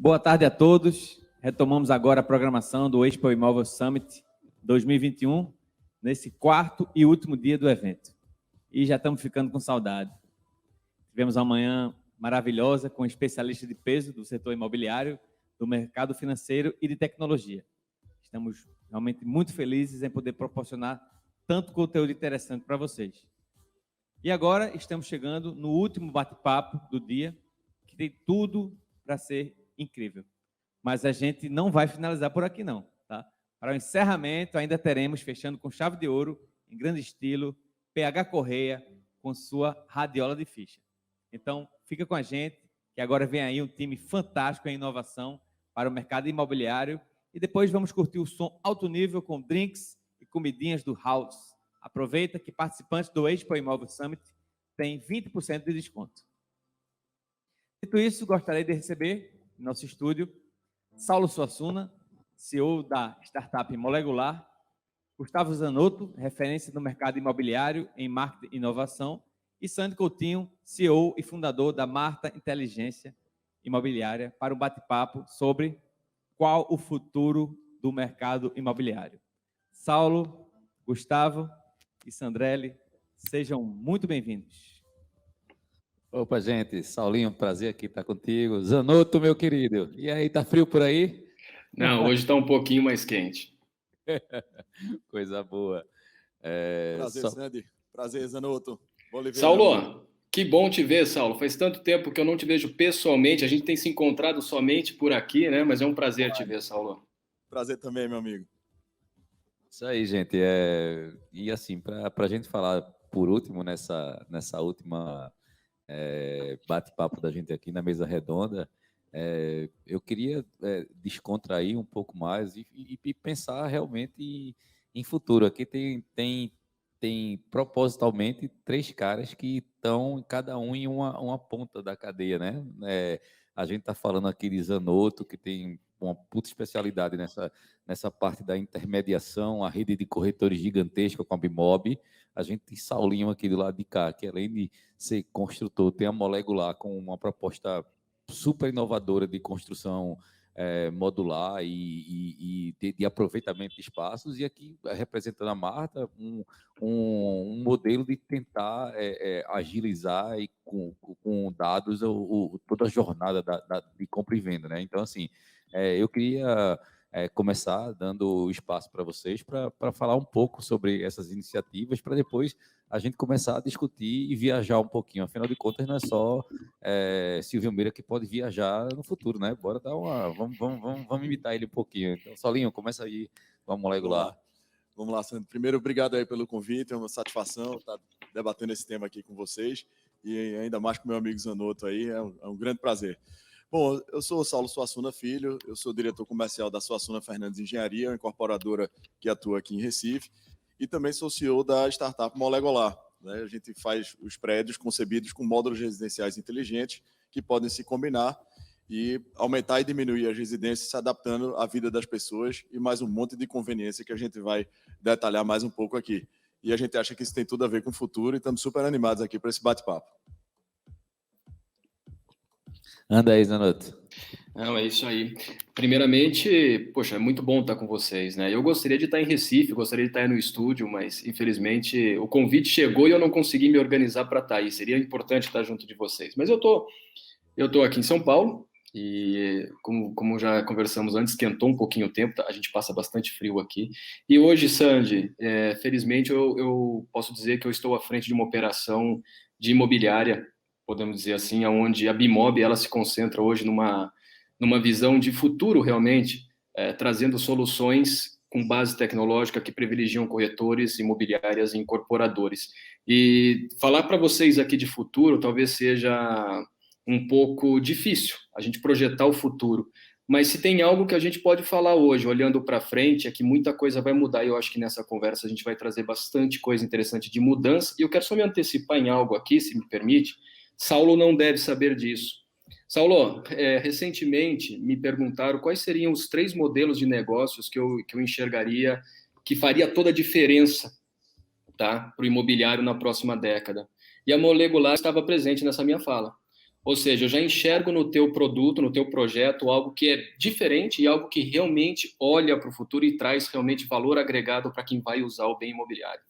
Boa tarde a todos. Retomamos agora a programação do Expo Imóvel Summit 2021, nesse quarto e último dia do evento. E já estamos ficando com saudade. Tivemos uma manhã maravilhosa com especialistas de peso do setor imobiliário, do mercado financeiro e de tecnologia. Estamos realmente muito felizes em poder proporcionar tanto conteúdo interessante para vocês. E agora estamos chegando no último bate-papo do dia, que tem tudo para ser incrível. Mas a gente não vai finalizar por aqui não, tá? Para o encerramento ainda teremos, fechando com chave de ouro, em grande estilo, PH Correia com sua radiola de ficha. Então, fica com a gente, que agora vem aí um time fantástico em inovação para o mercado imobiliário e depois vamos curtir o som alto nível com drinks e comidinhas do House. Aproveita que participantes do Expo Imóvel Summit têm 20% de desconto. Dito isso, gostaria de receber em nosso estúdio Saulo Suassuna, CEO da startup Molecular, Gustavo Zanotto, referência no mercado imobiliário em marketing e inovação, e Sandy Coutinho, CEO e fundador da Marta Inteligência Imobiliária, para um bate-papo sobre qual o futuro do mercado imobiliário. Saulo, Gustavo e Sandrelli, sejam muito bem-vindos. Opa, gente, Saulinho, prazer aqui estar contigo. Zanotto, meu querido, e aí, tá frio por aí? Não, hoje está um pouquinho mais quente. Coisa boa. Prazer, Sandy. Prazer, Zanotto. Saulo, que bom te ver, Saulo. Faz tanto tempo que eu não te vejo pessoalmente. A gente tem se encontrado somente por aqui, né? Mas é um prazer te ver, Saulo. Prazer também, meu amigo. Isso aí, gente. E assim, para a gente falar por último nessa última bate-papo da gente aqui na mesa redonda, eu queria descontrair um pouco mais e pensar realmente em futuro. Aqui tem propositalmente 3 caras que estão cada um em uma ponta da cadeia, né? A gente está falando aqui de Zanotto, que tem uma puta especialidade nessa parte da intermediação, a rede de corretores gigantesca com a Bimob. A gente tem Saulinho aqui do lado de cá, que além de ser construtor, tem a Molecular com uma proposta super inovadora de construção modular e de aproveitamento de espaços, e aqui representando a Marta, um modelo de tentar agilizar e com dados toda a jornada de compra e venda, né? Então, assim, eu queria começar dando espaço para vocês para falar um pouco sobre essas iniciativas, para depois a gente começar a discutir e viajar um pouquinho. Afinal de contas, não é só Silvio Meira que pode viajar no futuro, né? Bora dar vamos imitar ele um pouquinho. Então, Saulinho, começa aí, vamos lá. Vamos lá, Sandro. Primeiro, obrigado aí pelo convite, é uma satisfação estar debatendo esse tema aqui com vocês e ainda mais com meu amigo Zanotto aí, é um grande prazer. Bom, eu sou o Saulo Suassuna Filho, eu sou diretor comercial da Suassuna Fernandes Engenharia, uma incorporadora que atua aqui em Recife, e também sou CEO da startup Molecular, né? A gente faz os prédios concebidos com módulos residenciais inteligentes que podem se combinar e aumentar e diminuir as residências, se adaptando à vida das pessoas e mais um monte de conveniência que a gente vai detalhar mais um pouco aqui. E a gente acha que isso tem tudo a ver com o futuro e estamos super animados aqui para esse bate-papo. Anda aí, Zanotto. Não, é isso aí. Primeiramente, poxa, é muito bom estar com vocês, né? Eu gostaria de estar em Recife, gostaria de estar aí no estúdio, mas infelizmente o convite chegou e eu não consegui me organizar para estar aí. Seria importante estar junto de vocês. Mas eu tô aqui em São Paulo e, como já conversamos antes, esquentou um pouquinho o tempo, a gente passa bastante frio aqui. E hoje, Sandy, felizmente eu posso dizer que eu estou à frente de uma operação de imobiliária, podemos dizer assim, onde a Bimob ela se concentra hoje numa visão de futuro realmente, trazendo soluções com base tecnológica que privilegiam corretores, imobiliárias e incorporadores. E falar para vocês aqui de futuro talvez seja um pouco difícil, a gente projetar o futuro. Mas se tem algo que a gente pode falar hoje, olhando para frente, é que muita coisa vai mudar, e eu acho que nessa conversa a gente vai trazer bastante coisa interessante de mudança, e eu quero só me antecipar em algo aqui, se me permite. Saulo não deve saber disso. Saulo, recentemente me perguntaram quais seriam os 3 modelos de negócios que eu enxergaria que faria toda a diferença, tá, para o imobiliário na próxima década. E a Molecular estava presente nessa minha fala. Ou seja, eu já enxergo no teu produto, no teu projeto, algo que é diferente e algo que realmente olha para o futuro e traz realmente valor agregado para quem vai usar o bem imobiliário.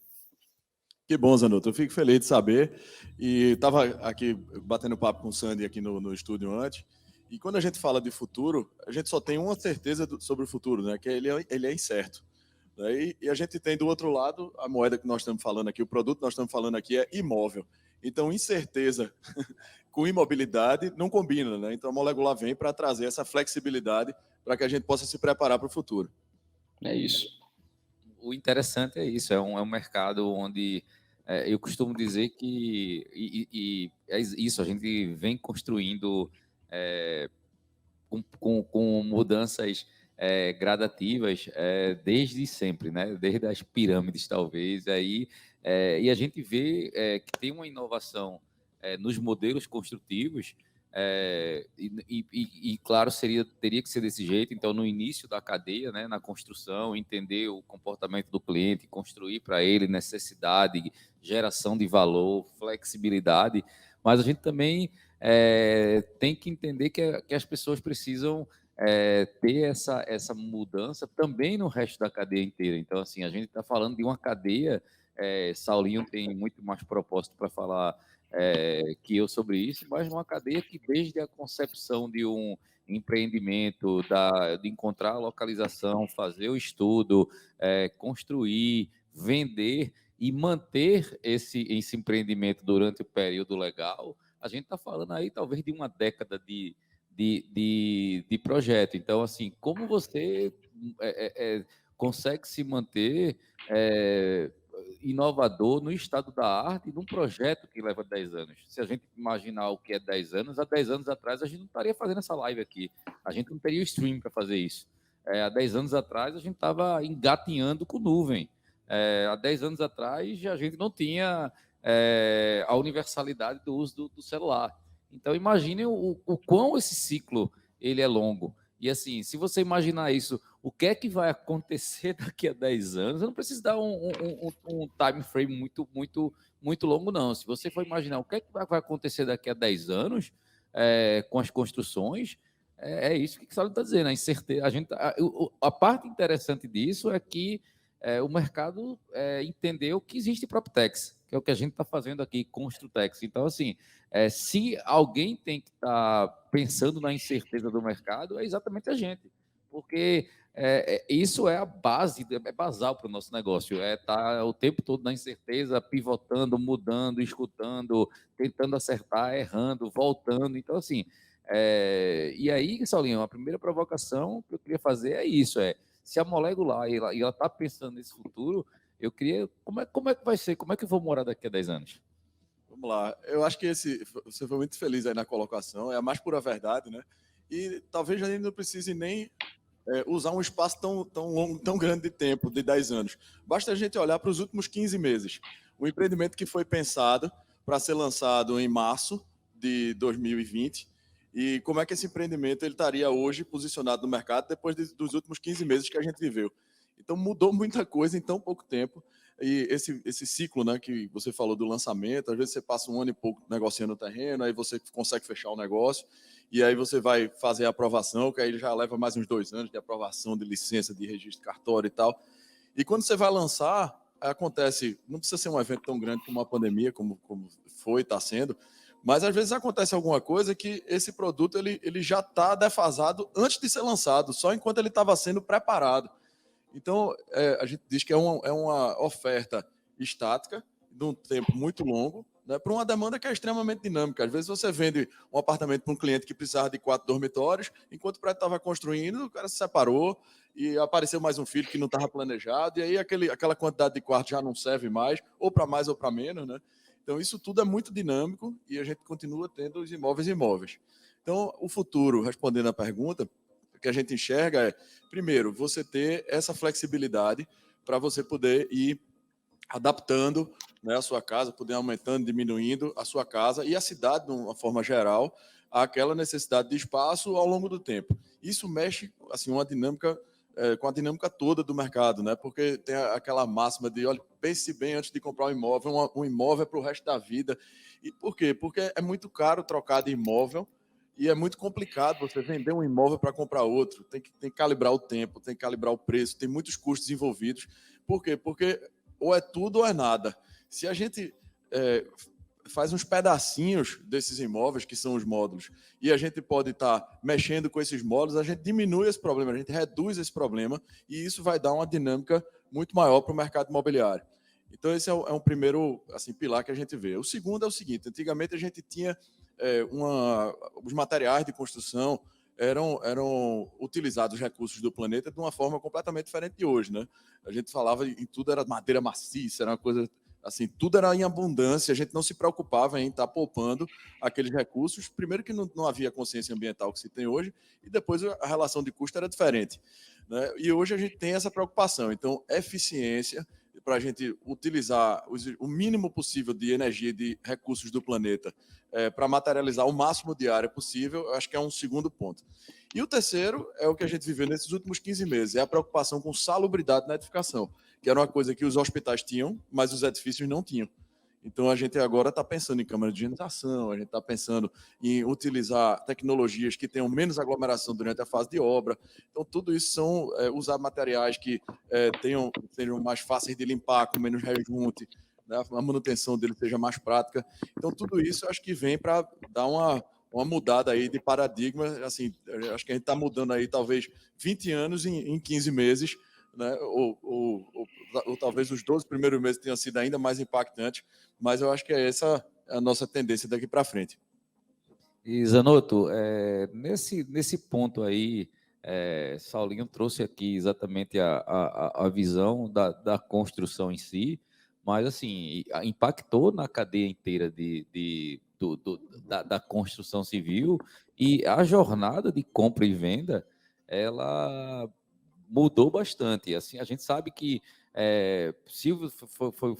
Que bom, Zanotto. Eu fico feliz de saber. E estava aqui batendo papo com o Sandy aqui no estúdio antes. E quando a gente fala de futuro, a gente só tem uma certeza sobre o futuro, né? Que ele é incerto. Né? E a gente tem do outro lado a moeda que nós estamos falando aqui, o produto que nós estamos falando aqui é imóvel. Então, incerteza com imobilidade não combina, né? Então, a Molecular vem para trazer essa flexibilidade para que a gente possa se preparar para o futuro. É isso. O interessante é isso, é um mercado onde eu costumo dizer que é isso, a gente vem construindo com mudanças gradativas desde sempre, né? Desde as pirâmides, talvez, aí, e a gente vê que tem uma inovação nos modelos construtivos, claro, teria que ser desse jeito. Então, no início da cadeia, né, na construção, entender o comportamento do cliente, construir para ele necessidade, geração de valor, flexibilidade, mas a gente também tem que entender que as pessoas precisam ter essa mudança também no resto da cadeia inteira. Então, assim, a gente está falando de uma cadeia, Saulinho tem muito mais propósito para falar que eu sobre isso, mas uma cadeia que desde a concepção de um empreendimento, de encontrar a localização, fazer o estudo, construir, vender e manter esse empreendimento durante o período legal, a gente está falando aí talvez de uma década de projeto. Então, assim, como você consegue se manter inovador no estado da arte num projeto que leva 10 anos? Se a gente imaginar o que é 10 anos, há 10 anos atrás a gente não estaria fazendo essa live aqui, a gente não teria o stream para fazer isso. Há 10 anos atrás a gente estava engatinhando com nuvem. Há 10 anos atrás a gente não tinha a universalidade do uso do celular. Então, imagine o quão esse ciclo ele é longo. E, assim, se você imaginar isso, o que é que vai acontecer daqui a 10 anos, eu não preciso dar um time frame muito longo, não. Se você for imaginar o que é que vai acontecer daqui a 10 anos com as construções, é isso que o Saulo está dizendo, a incerteza. A parte interessante disso é que o mercado entendeu que existe PropTex, que é o que a gente está fazendo aqui, Construtex. Então, assim, se alguém tem que estar pensando na incerteza do mercado, é exatamente a gente, porque isso é a base, é basal para o nosso negócio, estar o tempo todo na incerteza, pivotando, mudando, escutando, tentando acertar, errando, voltando. Então, assim, e aí, Saulinho, a primeira provocação que eu queria fazer é isso, se a Molecular e ela está pensando nesse futuro, eu queria, como é que vai ser, como é que eu vou morar daqui a 10 anos? Vamos lá. Eu acho que você foi muito feliz aí na colocação, é a mais pura verdade, né? E talvez a gente não precise nem usar um espaço tão longo, tão grande de tempo, de 10 anos. Basta a gente olhar para os últimos 15 meses. Um empreendimento que foi pensado para ser lançado em março de 2020, e como é que esse empreendimento ele estaria hoje posicionado no mercado depois dos últimos 15 meses que a gente viveu. Então, mudou muita coisa em tão pouco tempo. E esse ciclo, né, que você falou do lançamento, às vezes você passa um ano e pouco negociando o terreno, aí você consegue fechar o negócio, e aí você vai fazer a aprovação, que aí já leva mais uns 2 anos de aprovação de licença, de registro de cartório e tal. E quando você vai lançar, acontece, não precisa ser um evento tão grande como uma pandemia, como foi, está sendo, mas às vezes acontece alguma coisa que esse produto ele já está defasado antes de ser lançado, só enquanto ele estava sendo preparado. Então, a gente diz que é uma oferta estática, de um tempo muito longo, né, para uma demanda que é extremamente dinâmica. Às vezes você vende um apartamento para um cliente que precisava de 4 dormitórios, enquanto o prédio estava construindo, o cara se separou e apareceu mais um filho que não estava planejado, e aí aquela quantidade de quartos já não serve mais ou para menos, né? Então, isso tudo é muito dinâmico e a gente continua tendo os imóveis. Então, o futuro, respondendo à pergunta, o que a gente enxerga é, primeiro, você ter essa flexibilidade para você poder ir adaptando, né, a sua casa, poder aumentando, diminuindo a sua casa e a cidade, de uma forma geral, àquela necessidade de espaço ao longo do tempo. Isso mexe, assim, uma dinâmica com a dinâmica toda do mercado, né? Porque tem aquela máxima de, olha, pense bem antes de comprar um imóvel. Um imóvel é para o resto da vida. E por quê? Porque é muito caro trocar de imóvel e é muito complicado você vender um imóvel para comprar outro. Tem que calibrar o tempo, tem que calibrar o preço, tem muitos custos envolvidos. Por quê? Porque ou é tudo ou é nada. Se a gente faz uns pedacinhos desses imóveis, que são os módulos, e a gente pode estar mexendo com esses módulos, a gente diminui esse problema, a gente reduz esse problema, e isso vai dar uma dinâmica muito maior para o mercado imobiliário. Então, esse é um primeiro pilar que a gente vê. O segundo é o seguinte: antigamente a gente tinha os materiais de construção eram utilizados os recursos do planeta de uma forma completamente diferente de hoje, né? A gente falava em tudo era madeira maciça, era uma coisa assim, tudo era em abundância, a gente não se preocupava em estar poupando aqueles recursos. Primeiro que não havia consciência ambiental que se tem hoje, e depois a relação de custo era diferente, né? E hoje a gente tem essa preocupação. Então, eficiência para a gente utilizar o mínimo possível de energia e de recursos do planeta para materializar o máximo de área possível, eu acho que é um segundo ponto. E o terceiro é o que a gente viveu nesses últimos 15 meses, é a preocupação com salubridade na edificação, que era uma coisa que os hospitais tinham, mas os edifícios não tinham. Então, a gente agora está pensando em câmara de higienização, a gente está pensando em utilizar tecnologias que tenham menos aglomeração durante a fase de obra. Então, tudo isso são usar materiais que sejam mais fáceis de limpar, com menos rejunte, né? A manutenção dele seja mais prática. Então, tudo isso eu acho que vem para dar uma mudada aí de paradigma. Assim, acho que a gente está mudando aí talvez 20 anos em 15 meses, né? Ou talvez os 12 primeiros meses tenham sido ainda mais impactantes, mas eu acho que é essa a nossa tendência daqui para frente. E Zanotto, nesse ponto aí, Saulinho trouxe aqui exatamente a visão da construção em si, mas assim, impactou na cadeia inteira da construção civil, e a jornada de compra e venda, ela mudou bastante. Assim, a gente sabe que Silvio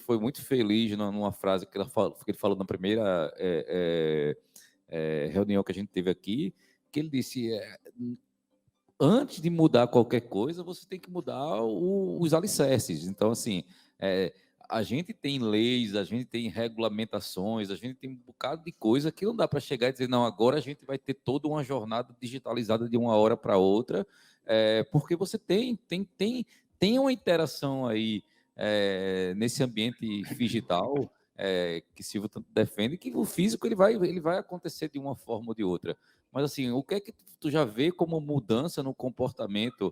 foi muito feliz numa frase que ele falou na primeira reunião que a gente teve aqui, que ele disse: antes de mudar qualquer coisa, você tem que mudar os alicerces. Então, assim, a gente tem leis, a gente tem regulamentações, a gente tem um bocado de coisa que não dá para chegar e dizer, não, agora a gente vai ter toda uma jornada digitalizada de uma hora para outra, porque você tem uma interação aí nesse ambiente digital que Silvio tanto defende, que o físico ele vai acontecer de uma forma ou de outra. Mas assim, o que é que tu já vê como mudança no comportamento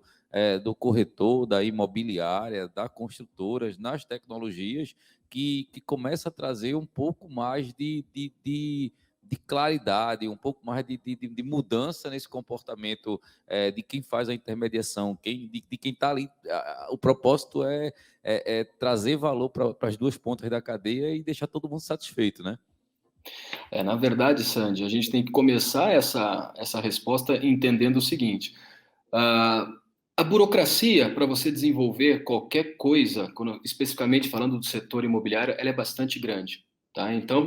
do corretor, da imobiliária, das construtoras, nas tecnologias, que começa a trazer um pouco mais de claridade, um pouco mais de mudança nesse comportamento de quem faz a intermediação, de quem está ali. O propósito é trazer valor para as duas pontas da cadeia e deixar todo mundo satisfeito, né? Na verdade, Sandy, a gente tem que começar essa resposta entendendo o seguinte: a burocracia para você desenvolver qualquer coisa, especificamente falando do setor imobiliário, ela é bastante grande. Tá? Então,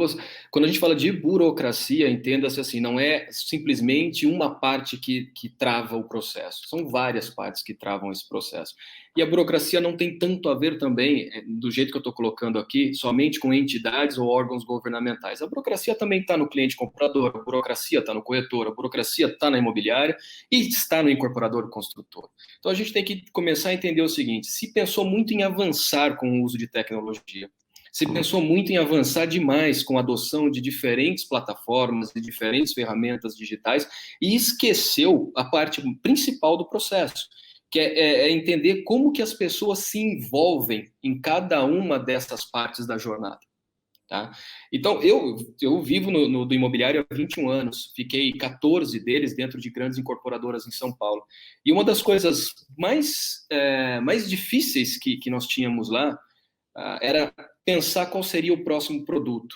quando a gente fala de burocracia, entenda-se assim, não é simplesmente uma parte que trava o processo, são várias partes que travam esse processo. E a burocracia não tem tanto a ver também, do jeito que eu estou colocando aqui, somente com entidades ou órgãos governamentais. A burocracia também está no cliente comprador, a burocracia está no corretor, a burocracia está na imobiliária e está no incorporador construtor. Então, a gente tem que começar a entender o seguinte: se pensou muito em avançar com o uso de tecnologia, se pensou muito em avançar demais com a adoção de diferentes plataformas, de diferentes ferramentas digitais, e esqueceu a parte principal do processo, que é entender como que as pessoas se envolvem em cada uma dessas partes da jornada. Tá? Então, eu vivo do imobiliário há 21 anos, fiquei 14 deles dentro de grandes incorporadoras em São Paulo. E uma das coisas mais difíceis que nós tínhamos lá era pensar qual seria o próximo produto.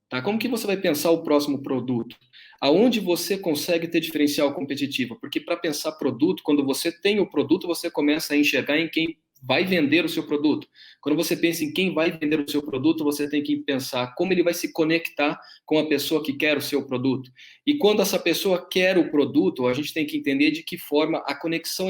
Tá? Como que você vai pensar o próximo produto? Aonde você consegue ter diferencial competitivo? Porque para pensar produto, quando você tem o produto, você começa a enxergar em quem vai vender o seu produto. Quando você pensa em quem vai vender o seu produto, você tem que pensar como ele vai se conectar com a pessoa que quer o seu produto. E quando essa pessoa quer o produto, a gente tem que entender de que forma a conexão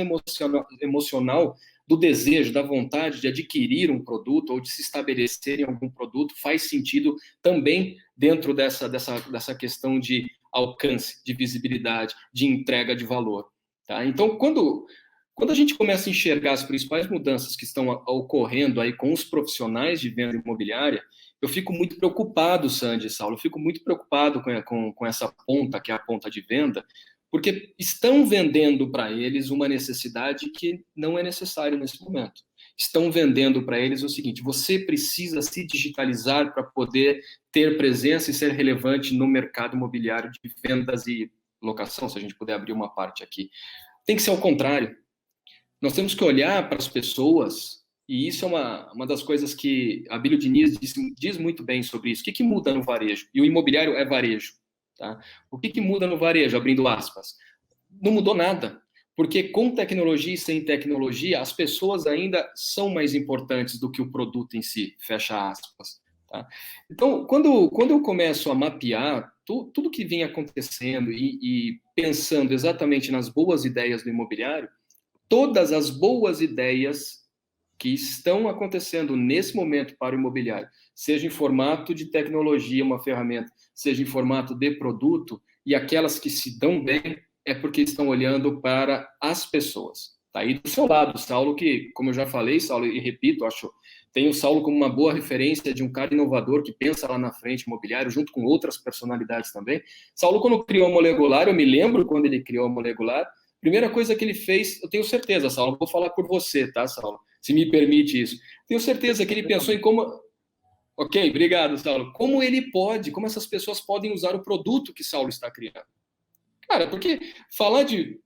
emocional do desejo, da vontade de adquirir um produto ou de se estabelecer em algum produto faz sentido também dentro dessa questão de alcance, de visibilidade, de entrega de valor. Tá? Então, quando a gente começa a enxergar as principais mudanças que estão ocorrendo aí com os profissionais de venda imobiliária, eu fico muito preocupado, Sandy e Saulo, eu fico muito preocupado com essa ponta, que é a ponta de venda, porque estão vendendo para eles uma necessidade que não é necessária nesse momento. Estão vendendo para eles o seguinte: você precisa se digitalizar para poder ter presença e ser relevante no mercado imobiliário de vendas e locação, se a gente puder abrir uma parte aqui. Tem que ser ao contrário. Nós temos que olhar para as pessoas, e isso é uma das coisas que a Abílio Diniz diz muito bem sobre isso. O que muda no varejo? E o imobiliário é varejo. Tá? O que muda no varejo, abrindo aspas? Não mudou nada, porque com tecnologia e sem tecnologia, as pessoas ainda são mais importantes do que o produto em si, fecha aspas. Tá? Então, quando eu começo a mapear tudo que vinha acontecendo e pensando exatamente nas boas ideias do imobiliário, todas as boas ideias que estão acontecendo nesse momento para o imobiliário, seja em formato de tecnologia, uma ferramenta, seja em formato de produto, e aquelas que se dão bem, é porque estão olhando para as pessoas. Tá aí do seu lado, Saulo, que, como eu já falei, Saulo, e repito, tem o Saulo como uma boa referência de um cara inovador que pensa lá na frente imobiliário, junto com outras personalidades também. Saulo, quando criou a Molecular, eu me lembro quando ele criou a Molecular, primeira coisa que ele fez, eu tenho certeza, Saulo, vou falar por você, tá, Saulo? Se me permite isso. Tenho certeza que ele pensou em como... Ok, obrigado, Saulo. Como essas pessoas podem usar o produto que Saulo está criando? Cara, porque falar de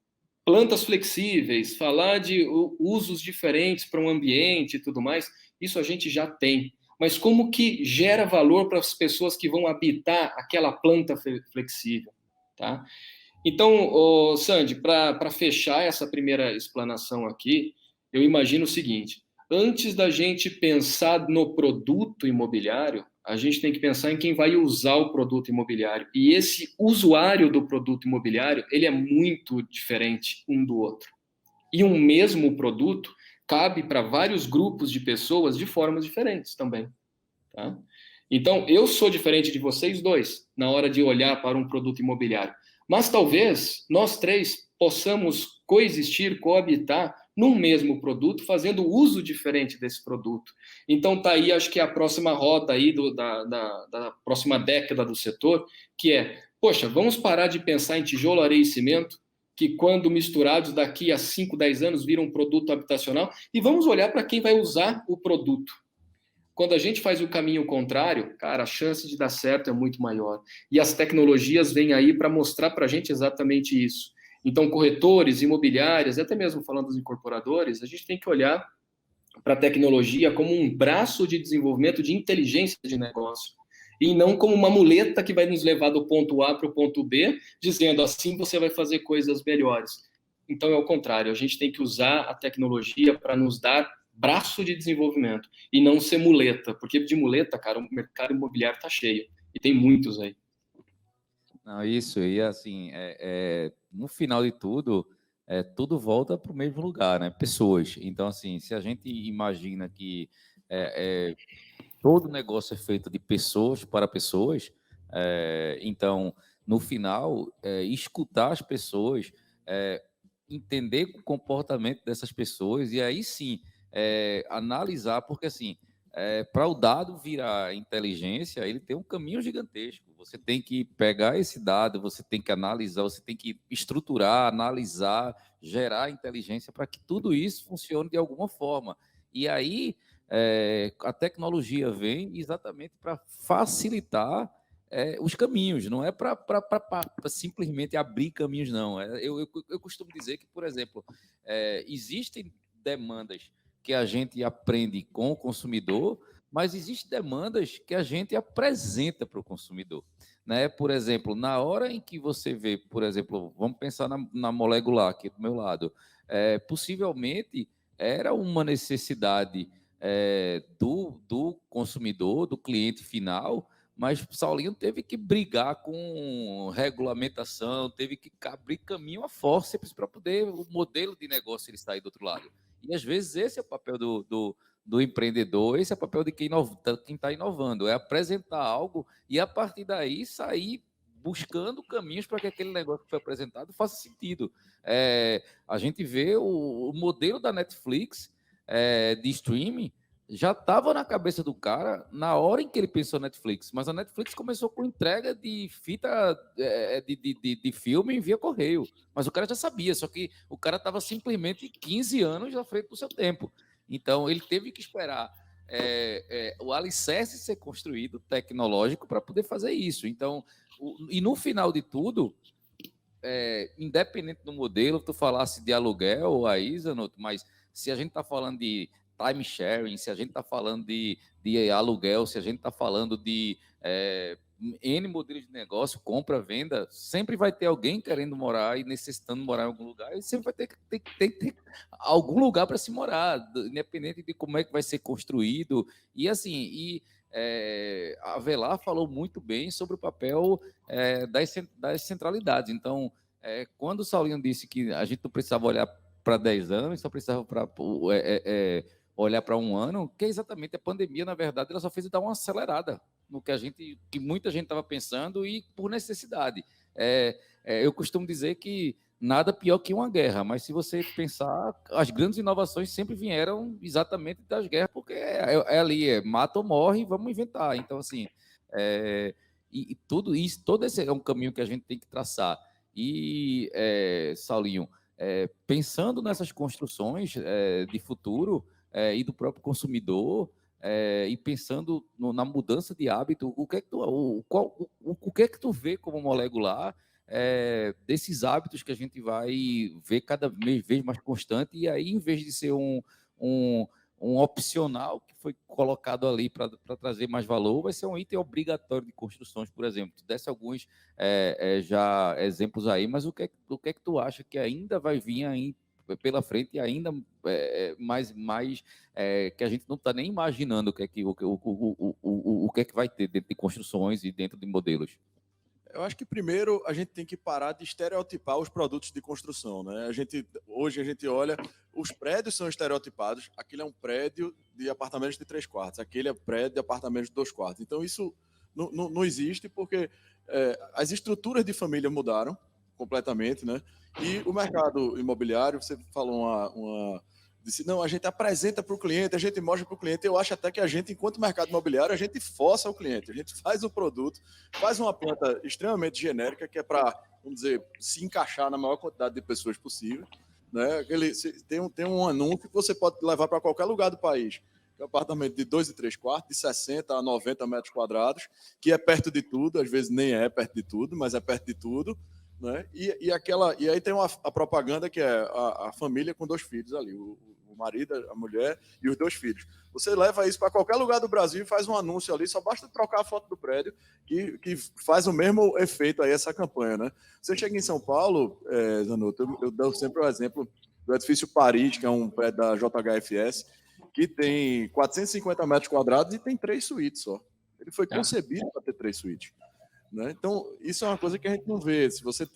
plantas flexíveis, falar de usos diferentes para um ambiente e tudo mais, isso a gente já tem. Mas como que gera valor para as pessoas que vão habitar aquela planta flexível, tá? Então, Sandy, para fechar essa primeira explanação aqui, eu imagino o seguinte: antes da gente pensar no produto imobiliário, a gente tem que pensar em quem vai usar o produto imobiliário. E esse usuário do produto imobiliário, ele é muito diferente um do outro. E um mesmo produto cabe para vários grupos de pessoas de formas diferentes também. Tá? Então, eu sou diferente de vocês dois na hora de olhar para um produto imobiliário. Mas talvez nós três possamos coexistir, coabitar num mesmo produto, fazendo uso diferente desse produto. Então, tá aí, acho que a próxima roda aí da próxima década do setor, que é, poxa, vamos parar de pensar em tijolo, areia e cimento, que quando misturados daqui a 5, 10 anos viram um produto habitacional, e vamos olhar para quem vai usar o produto. Quando a gente faz o caminho contrário, cara, a chance de dar certo é muito maior. E as tecnologias vêm aí para mostrar para a gente exatamente isso. Então, corretores, imobiliárias, até mesmo falando dos incorporadores, a gente tem que olhar para a tecnologia como um braço de desenvolvimento de inteligência de negócio. E não como uma muleta que vai nos levar do ponto A para o ponto B, dizendo assim você vai fazer coisas melhores. Então, é o contrário. A gente tem que usar a tecnologia para nos dar braço de desenvolvimento e não ser muleta, porque de muleta, cara, o mercado imobiliário está cheio e tem muitos aí. Não, isso, e assim, no final de tudo, tudo volta para o mesmo lugar, né? Pessoas. Então, assim, se a gente imagina que todo negócio é feito de pessoas para pessoas, então, no final, escutar as pessoas, entender o comportamento dessas pessoas e aí sim analisar, porque assim, para o dado virar inteligência, ele tem um caminho gigantesco. Você tem que pegar esse dado, você tem que analisar, você tem que estruturar, analisar, gerar inteligência para que tudo isso funcione de alguma forma. E aí a tecnologia vem exatamente para facilitar os caminhos, não é para simplesmente abrir caminhos, não. Eu costumo dizer que, por exemplo, existem demandas que a gente aprende com o consumidor, mas existem demandas que a gente apresenta para o consumidor. Né? Por exemplo, na hora em que você vê, por exemplo, vamos pensar na Molecular aqui do meu lado, possivelmente era uma necessidade do consumidor, do cliente final, mas o Saulinho teve que brigar com regulamentação, teve que abrir caminho a forceps para poder o modelo de negócio ele sair do outro lado. E às vezes esse é o papel do empreendedor, esse é o papel de quem está inovando, é apresentar algo e a partir daí sair buscando caminhos para que aquele negócio que foi apresentado faça sentido. A gente vê o modelo da Netflix de streaming já estava na cabeça do cara na hora em que ele pensou Netflix, mas a Netflix começou com entrega de fita de filme via correio, mas o cara já sabia, só que o cara estava simplesmente 15 anos à frente do seu tempo, então ele teve que esperar o alicerce ser construído tecnológico para poder fazer isso, então, e no final de tudo, independente do modelo, tu falasse de aluguel aí, Zanotto, mas se a gente está falando de time sharing, se a gente está falando de aluguel, se a gente está falando de N modelos de negócio, compra, venda, sempre vai ter alguém querendo morar e necessitando morar em algum lugar, e sempre vai ter algum lugar para se morar, independente de como é que vai ser construído. E assim, a Velar falou muito bem sobre o papel das centralidades. Então, quando o Saulinho disse que a gente não precisava olhar para 10 anos, só precisava olhar para um ano, que é exatamente a pandemia, na verdade, ela só fez dar uma acelerada no que muita gente estava pensando e por necessidade. Eu costumo dizer que nada pior que uma guerra, mas se você pensar, as grandes inovações sempre vieram exatamente das guerras, porque ali, mata ou morre, vamos inventar. Então, assim, e tudo isso, todo esse é um caminho que a gente tem que traçar. E, Saulinho, pensando nessas construções de futuro e do próprio consumidor, e pensando na mudança de hábito, o que é que tu vê como molecular desses hábitos que a gente vai ver cada vez mais constante, e aí, em vez de ser um opcional que foi colocado ali para trazer mais valor, vai ser um item obrigatório de construções, por exemplo. Tu desse alguns já exemplos aí, mas o que é que tu acha que ainda vai vir aí pela frente e ainda mais que a gente não está nem imaginando o que é que vai ter dentro de construções e dentro de modelos? Eu acho que primeiro a gente tem que parar de estereotipar os produtos de construção, né? Hoje a gente olha, os prédios são estereotipados, aquele é um prédio de apartamentos de 3 quartos, aquele é prédio de apartamentos de 2 quartos. Então isso não existe porque as estruturas de família mudaram completamente, né? E o mercado imobiliário, você falou disse, não, a gente apresenta para o cliente, a gente mostra para o cliente. Eu acho até que a gente, enquanto mercado imobiliário, a gente força o cliente. A gente faz o produto, faz uma planta extremamente genérica, que é para, vamos dizer, se encaixar na maior quantidade de pessoas possível. Né? Tem um anúncio que você pode levar para qualquer lugar do país. É um apartamento de 2 e 3 quartos, de 60 a 90 metros quadrados, que é perto de tudo, às vezes nem é perto de tudo, mas é perto de tudo. Né? E aí tem a propaganda que é a família com 2 filhos ali, o marido, a mulher e os 2 filhos. Você leva isso para qualquer lugar do Brasil e faz um anúncio ali, só basta trocar a foto do prédio que faz o mesmo efeito aí essa campanha, né? Você chega em São Paulo, Zanotto, eu dou sempre o exemplo do edifício Paris, que é um prédio da JHFS, que tem 450 metros quadrados e tem 3 suítes só. Ele foi concebido para ter 3 suítes. Né? Então, isso é uma coisa que a gente não vê. Se você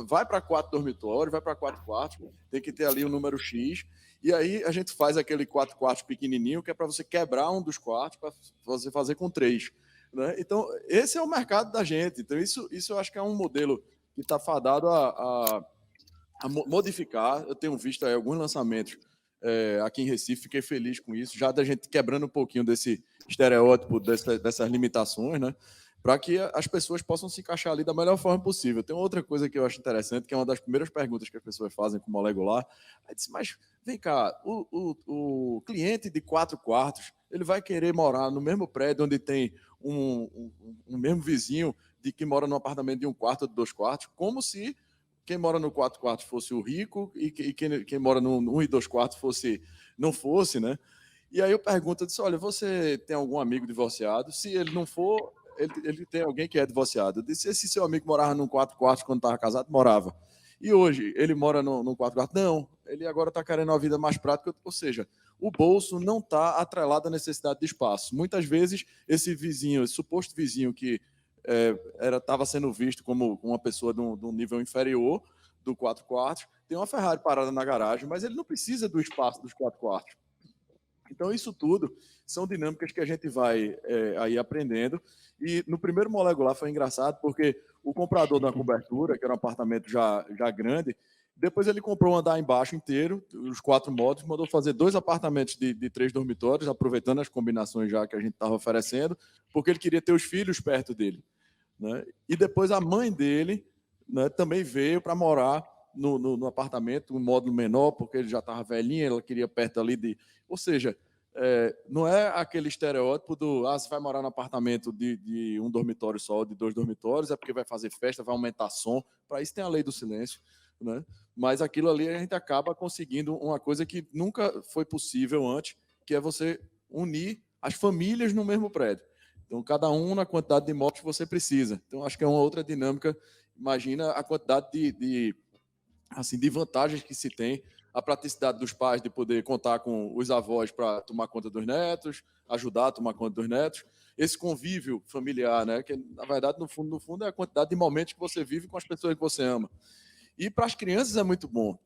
vai para 4 dormitórios, vai para 4 quartos, tem que ter ali o número X, e aí a gente faz aquele 4 quartos pequenininho, que é para você quebrar um dos quartos, para você fazer com 3. Né? Então, esse é o mercado da gente. Então, isso eu acho que é um modelo que está fadado a modificar. Eu tenho visto aí alguns lançamentos aqui em Recife, fiquei feliz com isso, já da gente quebrando um pouquinho desse estereótipo, dessas limitações, né? Para que as pessoas possam se encaixar ali da melhor forma possível. Tem outra coisa que eu acho interessante, que é uma das primeiras perguntas que as pessoas fazem com o molecular. Aí disse, mas vem cá, o cliente de 4 quartos, ele vai querer morar no mesmo prédio onde tem um mesmo vizinho de que mora num apartamento de 1 quarto ou de 2 quartos, como se quem mora no 4 quartos fosse o rico e quem mora no 1 e 2 quartos não fosse, né? E aí eu pergunto, eu disse, olha, você tem algum amigo divorciado? Se ele não for, ele tem alguém que é divorciado. Eu disse, esse seu amigo morava num 4 quartos quando estava casado? Morava. E hoje, ele mora num 4 quartos? Não, ele agora está querendo uma vida mais prática, ou seja, o bolso não está atrelado à necessidade de espaço. Muitas vezes, esse vizinho, esse suposto vizinho que estava sendo visto como uma pessoa de um nível inferior, do 4 quartos, tem uma Ferrari parada na garagem, mas ele não precisa do espaço dos 4 quartos. Então, isso tudo são dinâmicas que a gente vai aí aprendendo. E no primeiro molecular foi engraçado, porque o comprador da cobertura, que era um apartamento já grande, depois ele comprou um andar embaixo inteiro, os 4 modos, mandou fazer 2 apartamentos de 3 dormitórios, aproveitando as combinações já que a gente estava oferecendo, porque ele queria ter os filhos perto dele, né? E depois a mãe dele, né, também veio para morar no apartamento, um módulo menor, porque ele já estava velhinho, ela queria perto ali de... Ou seja, não é aquele estereótipo do você vai morar no apartamento de um dormitório só, de 2 dormitórios, é porque vai fazer festa, vai aumentar som. Para isso tem a lei do silêncio, né? Mas aquilo ali a gente acaba conseguindo uma coisa que nunca foi possível antes, que é você unir as famílias no mesmo prédio. Então, cada um na quantidade de imóveis que você precisa. Então, acho que é uma outra dinâmica. Imagina a quantidade de vantagens que se tem, a praticidade dos pais de poder contar com os avós para tomar conta dos netos, ajudar a tomar conta dos netos, esse convívio familiar, né, que na verdade no fundo é a quantidade de momentos que você vive com as pessoas que você ama. E para as crianças é muito bom.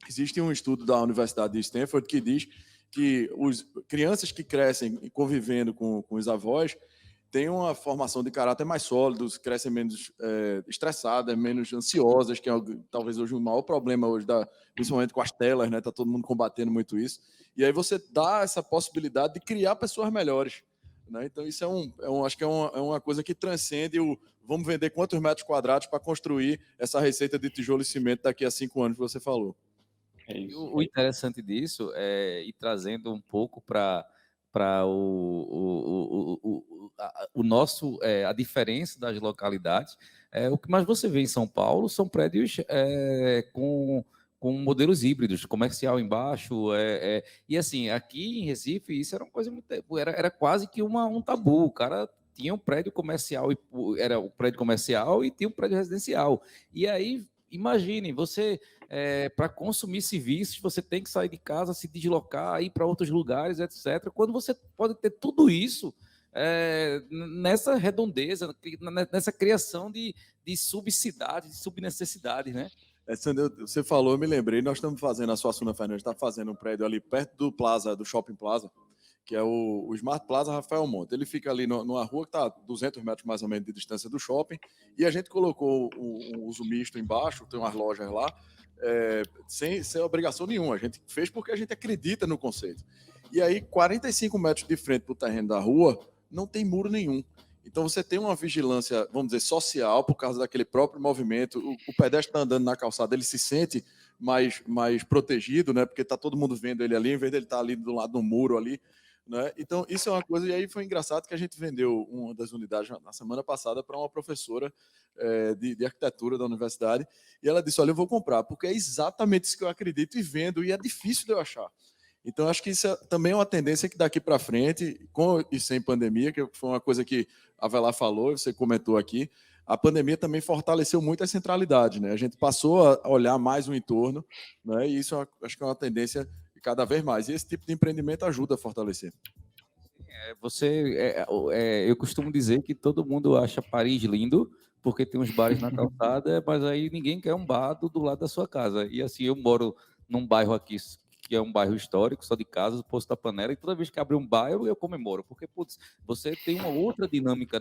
Existe um estudo da Universidade de Stanford que diz que crianças que crescem convivendo com os avós têm uma formação de caráter mais sólido, crescem menos estressadas, menos ansiosas, que é talvez hoje o maior problema hoje, principalmente com as telas, né? Está todo mundo combatendo muito isso. E aí você dá essa possibilidade de criar pessoas melhores, né? Então isso acho que é uma coisa que transcende o vamos vender quantos metros quadrados para construir essa receita de tijolo e cimento daqui a 5 anos que você falou. O interessante disso é ir trazendo um pouco para o nosso a diferença das localidades. O que mais você vê em São Paulo são prédios com modelos híbridos, comercial embaixo, e assim, aqui em Recife isso era uma coisa muito, era quase que um tabu. O cara tinha um prédio comercial, era o prédio comercial e tinha um prédio residencial. E aí, imagine, você para consumir serviços, você tem que sair de casa, se deslocar, ir para outros lugares, etc. Quando você pode ter tudo isso nessa redondeza, nessa criação de subcidades, de subnecessidades, né? Você falou, eu me lembrei, nós estamos fazendo, a Suassuna Fernandes está fazendo um prédio ali perto do Shopping Plaza, que é o Smart Plaza Rafael Monte. Ele fica ali numa rua que está a 200 metros mais ou menos de distância do shopping, e a gente colocou um uso misto embaixo, tem umas lojas lá, sem obrigação nenhuma. A gente fez porque a gente acredita no conceito. E aí, 45 metros de frente para o terreno da rua, não tem muro nenhum. Então, você tem uma vigilância, vamos dizer, social, por causa daquele próprio movimento. O pedestre está andando na calçada, ele se sente mais protegido, né? Porque está todo mundo vendo ele ali, em vez dele estar ali do lado do muro ali, né? Então, isso é uma coisa. E aí foi engraçado que a gente vendeu uma das unidades na semana passada para uma professora de arquitetura da universidade. E ela disse: olha, eu vou comprar, porque é exatamente isso que eu acredito e vendo, e é difícil de eu achar. Então, acho que isso também é uma tendência que daqui para frente, com e sem pandemia, que foi uma coisa que a Avelar falou, você comentou aqui, a pandemia também fortaleceu muito a centralidade, né? A gente passou a olhar mais o entorno, né? E isso acho que é uma tendência cada vez mais. E esse tipo de empreendimento ajuda a fortalecer. Eu costumo dizer que todo mundo acha Paris lindo, porque tem uns bares na calçada, mas aí ninguém quer um bar do lado da sua casa. E assim, eu moro num bairro aqui que é um bairro histórico, só de casas, Poço da Panela, e toda vez que abre um bairro, eu comemoro, porque, putz, você tem uma outra dinâmica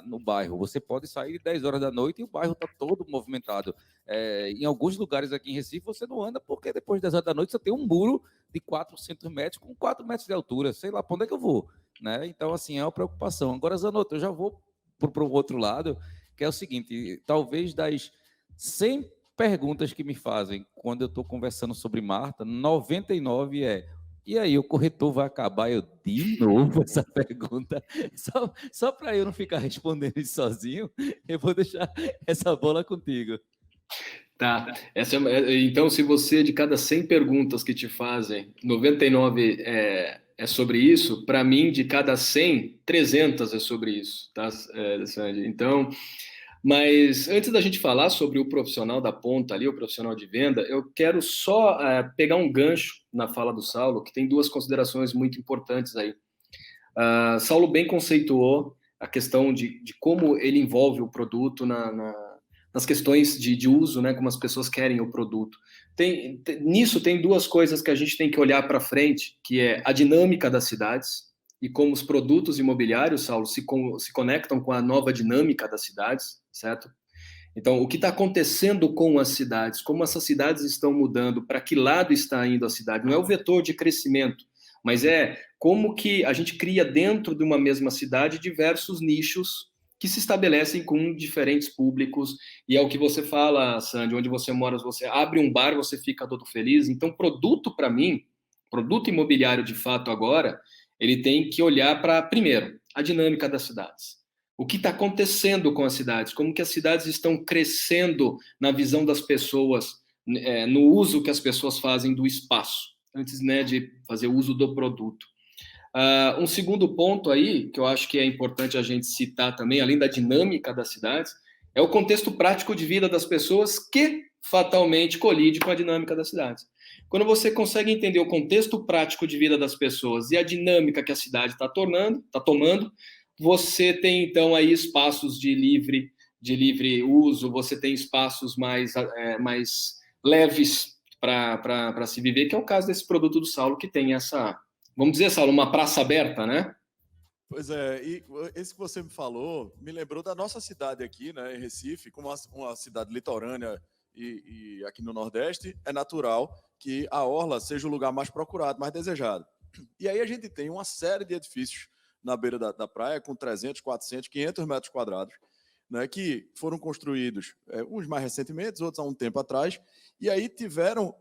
no bairro. Você pode sair 10 horas da noite e o bairro está todo movimentado. Em alguns lugares aqui em Recife, você não anda, porque depois das 10 horas da noite você tem um muro de 400 metros com 4 metros de altura. Sei lá para onde é que eu vou, né? Então, assim, é uma preocupação. Agora, Zanotto, eu já vou para o outro lado, que é o seguinte, talvez das 100 perguntas que me fazem quando eu estou conversando sobre Marta, 99 e aí, o corretor vai acabar? Eu, de novo, essa pergunta, só para eu não ficar respondendo isso sozinho, eu vou deixar essa bola contigo. Tá, então se você, de cada 100 perguntas que te fazem, 99 é sobre isso, para mim, de cada 100, 300 é sobre isso, tá, Sandy? Então, Mas antes da gente falar sobre o profissional da ponta ali, o profissional de venda, eu quero só pegar um gancho na fala do Saulo, que tem duas considerações muito importantes aí. Saulo bem conceituou a questão de como ele envolve o produto nas questões de uso, né, como as pessoas querem o produto. Nisso tem duas coisas que a gente tem que olhar para frente, que é a dinâmica das cidades e como os produtos imobiliários, Saulo, se conectam com a nova dinâmica das cidades, certo? Então, o que está acontecendo com as cidades, como essas cidades estão mudando, para que lado está indo a cidade? Não é o vetor de crescimento, mas é como que a gente cria dentro de uma mesma cidade diversos nichos que se estabelecem com diferentes públicos, e é o que você fala, Sandy, onde você mora, você abre um bar, você fica todo feliz. Então, produto, para mim, produto imobiliário de fato agora, ele tem que olhar para, primeiro, a dinâmica das cidades. O que está acontecendo com as cidades? Como que as cidades estão crescendo na visão das pessoas, no uso que as pessoas fazem do espaço, antes, né, de fazer uso do produto. Um segundo ponto aí, que eu acho que é importante a gente citar também, além da dinâmica das cidades, é o contexto prático de vida das pessoas que fatalmente colide com a dinâmica das cidades. Quando você consegue entender o contexto prático de vida das pessoas e a dinâmica que a cidade está tomando, você tem, então, aí espaços de livre uso, você tem espaços mais leves para se viver, que é o caso desse produto do Saulo, que tem essa, vamos dizer, Saulo, uma praça aberta, né? Pois é, e esse que você me falou me lembrou da nossa cidade aqui, né, em Recife, como uma cidade litorânea e aqui no Nordeste, é natural que a orla seja o lugar mais procurado, mais desejado. E aí a gente tem uma série de edifícios na beira da praia, com 300, 400, 500 metros quadrados, né, que foram construídos, uns mais recentemente, outros há um tempo atrás, e aí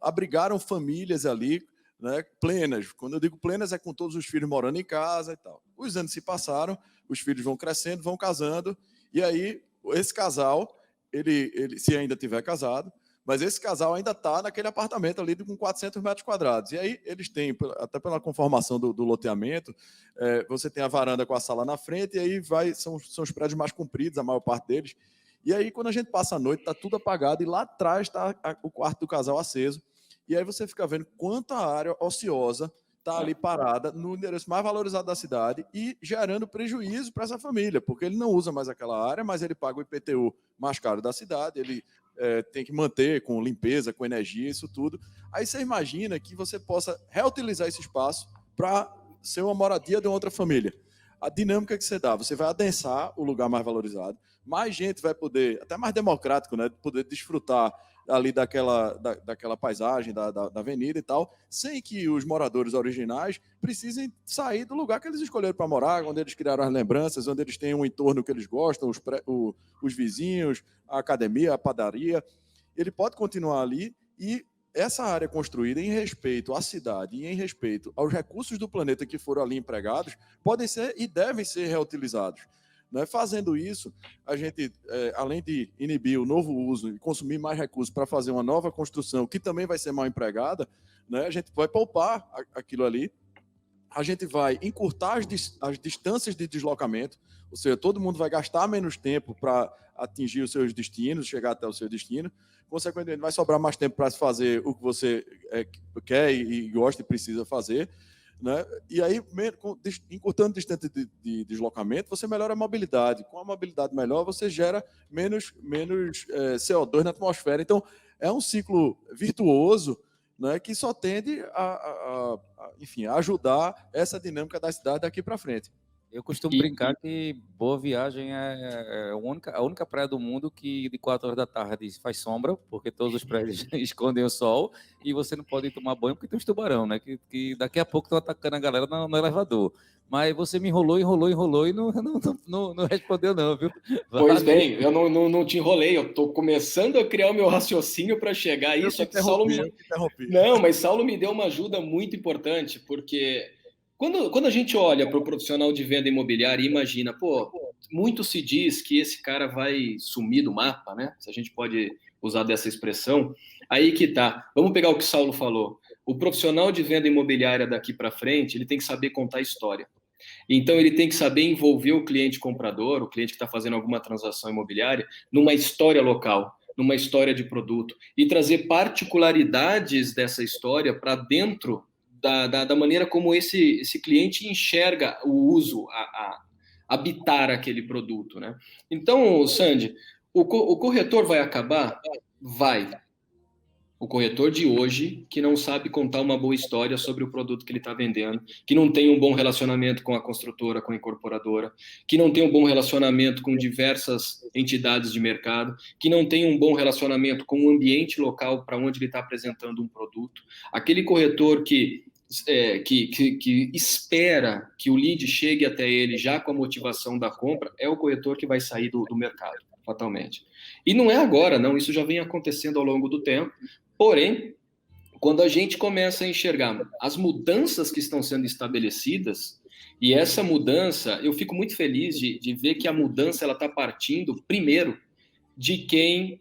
abrigaram famílias ali, né, plenas. Quando eu digo plenas, é com todos os filhos morando em casa e tal. Os anos se passaram, os filhos vão crescendo, vão casando, e aí esse casal, ele se ainda tiver casado, mas esse casal ainda está naquele apartamento ali com 400 metros quadrados. E aí eles têm, até pela conformação do loteamento, você tem a varanda com a sala na frente, e aí são os prédios mais compridos, a maior parte deles. E aí, quando a gente passa a noite, está tudo apagado, e lá atrás está o quarto do casal aceso. E aí você fica vendo quanta área ociosa está ali parada no endereço mais valorizado da cidade e gerando prejuízo para essa família, porque ele não usa mais aquela área, mas ele paga o IPTU mais caro da cidade, ele tem que manter com limpeza, com energia, isso tudo. Aí você imagina que você possa reutilizar esse espaço para ser uma moradia de outra família. A dinâmica que você dá, você vai adensar o lugar mais valorizado, mais gente vai poder, até mais democrático, né, poder desfrutar ali daquela paisagem da avenida e tal, sem que os moradores originais precisem sair do lugar que eles escolheram para morar, onde eles criaram as lembranças, onde eles têm um entorno que eles gostam, os vizinhos, a academia, a padaria. Ele pode continuar ali e essa área construída em respeito à cidade e em respeito aos recursos do planeta que foram ali empregados podem ser e devem ser reutilizados. Né? Fazendo isso, a gente, além de inibir o novo uso e consumir mais recursos para fazer uma nova construção, que também vai ser mal empregada, né? A gente vai poupar aquilo ali, a gente vai encurtar as distâncias de deslocamento, ou seja, todo mundo vai gastar menos tempo para atingir os seus destinos, chegar até o seu destino, consequentemente vai sobrar mais tempo para fazer o que você quer e gosta e precisa fazer, né? E aí, encurtando distância de deslocamento, você melhora a mobilidade. Com a mobilidade melhor, você gera menos CO2 na atmosfera. Então, é um ciclo virtuoso, né, que só tende enfim, a ajudar essa dinâmica da cidade daqui para frente. Eu costumo brincar que Boa Viagem é a única praia do mundo que de 4 horas da tarde faz sombra, porque todos os prédios escondem o sol, e você não pode tomar banho porque tem os tubarão, né? Que daqui a pouco estão atacando a galera no elevador. Mas você me enrolou e não respondeu não, viu? Pois bem, eu não te enrolei, eu estou começando a criar o meu raciocínio para chegar a isso. Não, mas Saulo me deu uma ajuda muito importante, porque quando a gente olha para o profissional de venda imobiliária e imagina, muito se diz que esse cara vai sumir do mapa, né? Se a gente pode usar dessa expressão, aí que tá. Vamos pegar o que Saulo falou. O profissional de venda imobiliária daqui para frente, ele tem que saber contar história. Então, ele tem que saber envolver o cliente comprador, o cliente que está fazendo alguma transação imobiliária, numa história local, numa história de produto, e trazer particularidades dessa história para dentro da maneira como esse cliente enxerga o uso, habitar aquele produto, né? Então, Sandy, o corretor vai acabar? Vai. O corretor de hoje que não sabe contar uma boa história sobre o produto que ele está vendendo, que não tem um bom relacionamento com a construtora, com a incorporadora, que não tem um bom relacionamento com diversas entidades de mercado, que não tem um bom relacionamento com o ambiente local para onde ele está apresentando um produto. Aquele corretor que espera que o lead chegue até ele já com a motivação da compra, é o corretor que vai sair do mercado, fatalmente. E não é agora, não, isso já vem acontecendo ao longo do tempo. Porém, quando a gente começa a enxergar as mudanças que estão sendo estabelecidas, e essa mudança, eu fico muito feliz de ver que a mudança ela está partindo, primeiro, de quem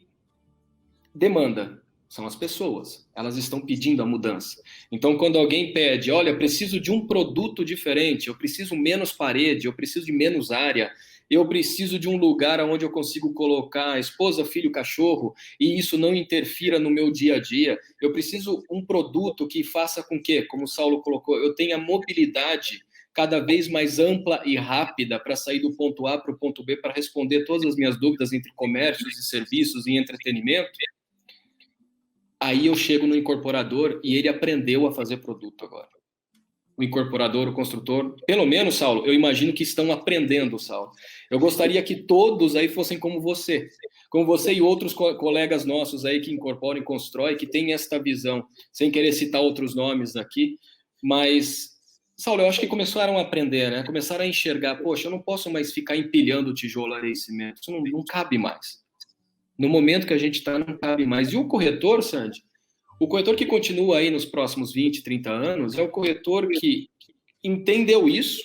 demanda, são as pessoas. Elas estão pedindo a mudança. Então, quando alguém pede, olha, eu preciso de um produto diferente, eu preciso menos parede, eu preciso de menos área, eu preciso de um lugar onde eu consigo colocar esposa, filho, cachorro, e isso não interfira no meu dia a dia. Eu preciso um produto que faça com que, como o Saulo colocou, eu tenha mobilidade cada vez mais ampla e rápida para sair do ponto A para o ponto B, para responder todas as minhas dúvidas entre comércios e serviços e entretenimento. Aí eu chego no incorporador e ele aprendeu a fazer produto agora. O incorporador, o construtor, pelo menos, Saulo, eu imagino que estão aprendendo, Saulo. Eu gostaria que todos aí fossem como você e outros colegas nossos aí que incorporam e constroem, que têm esta visão, sem querer citar outros nomes aqui, mas, Saulo, eu acho que começaram a aprender, né? Começaram a enxergar, poxa, eu não posso mais ficar empilhando tijolo, areia e cimento, isso não cabe mais. No momento que a gente está, não cabe mais. E o corretor, Sandy, o corretor que continua aí nos próximos 20, 30 anos, é o corretor que entendeu isso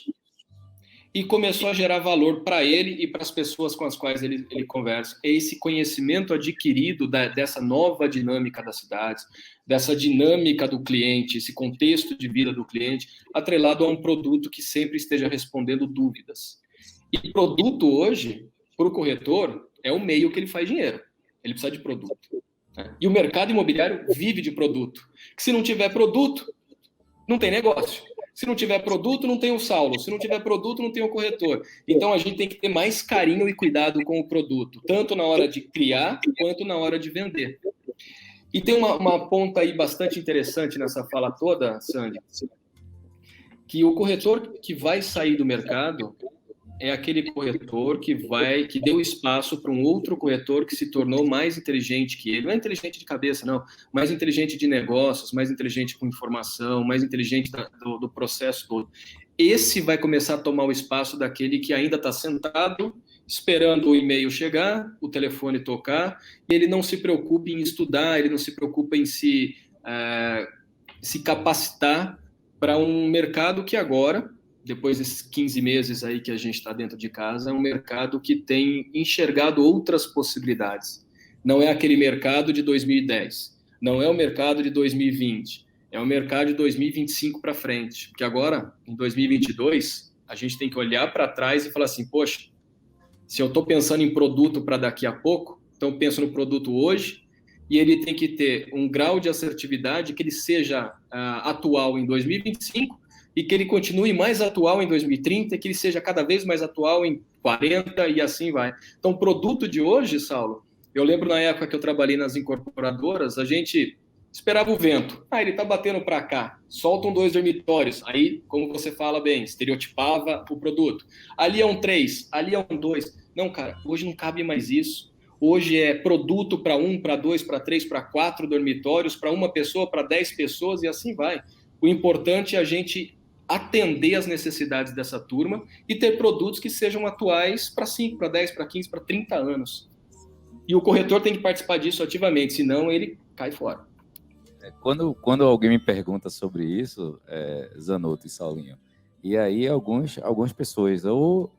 e começou a gerar valor para ele e para as pessoas com as quais ele conversa. É esse conhecimento adquirido dessa nova dinâmica das cidades, dessa dinâmica do cliente, esse contexto de vida do cliente, atrelado a um produto que sempre esteja respondendo dúvidas. E produto hoje, para o corretor, é o meio que ele faz dinheiro. Ele precisa de produto. Né? E o mercado imobiliário vive de produto. Que se não tiver produto, não tem negócio. Se não tiver produto, não tem o Saulo. Se não tiver produto, não tem o corretor. Então, a gente tem que ter mais carinho e cuidado com o produto, tanto na hora de criar, quanto na hora de vender. E tem uma ponta aí bastante interessante nessa fala toda, Sandy, que o corretor que vai sair do mercado é aquele corretor que deu espaço para um outro corretor que se tornou mais inteligente que ele. Não é inteligente de cabeça, não. Mais inteligente de negócios, mais inteligente com informação, mais inteligente do processo todo. Esse vai começar a tomar o espaço daquele que ainda está sentado, esperando o e-mail chegar, o telefone tocar, e ele não se preocupa em estudar, ele não se preocupa em se capacitar para um mercado que agora, depois desses 15 meses aí que a gente está dentro de casa, é um mercado que tem enxergado outras possibilidades. Não é aquele mercado de 2010, não é o mercado de 2020, é o mercado de 2025 para frente. Porque agora, em 2022, a gente tem que olhar para trás e falar assim, poxa, se eu estou pensando em produto para daqui a pouco, então eu penso no produto hoje, e ele tem que ter um grau de assertividade que ele seja atual em 2025, e que ele continue mais atual em 2030, que ele seja cada vez mais atual em 40 e assim vai. Então, o produto de hoje, Saulo, eu lembro na época que eu trabalhei nas incorporadoras, a gente esperava o vento. Ele está batendo para cá, soltam 2 dormitórios. Aí, como você fala bem, estereotipava o produto. Ali é um 3, ali é um 2. Não, cara, hoje não cabe mais isso. Hoje é produto para 1, para 2, para 3, para 4 dormitórios, para uma pessoa, para 10 pessoas e assim vai. O importante é a gente atender às necessidades dessa turma e ter produtos que sejam atuais para 5, para 10, para 15, para 30 anos. E o corretor tem que participar disso ativamente, senão ele cai fora. Quando alguém me pergunta sobre isso, Zanotto e Saulinho, e aí algumas pessoas ou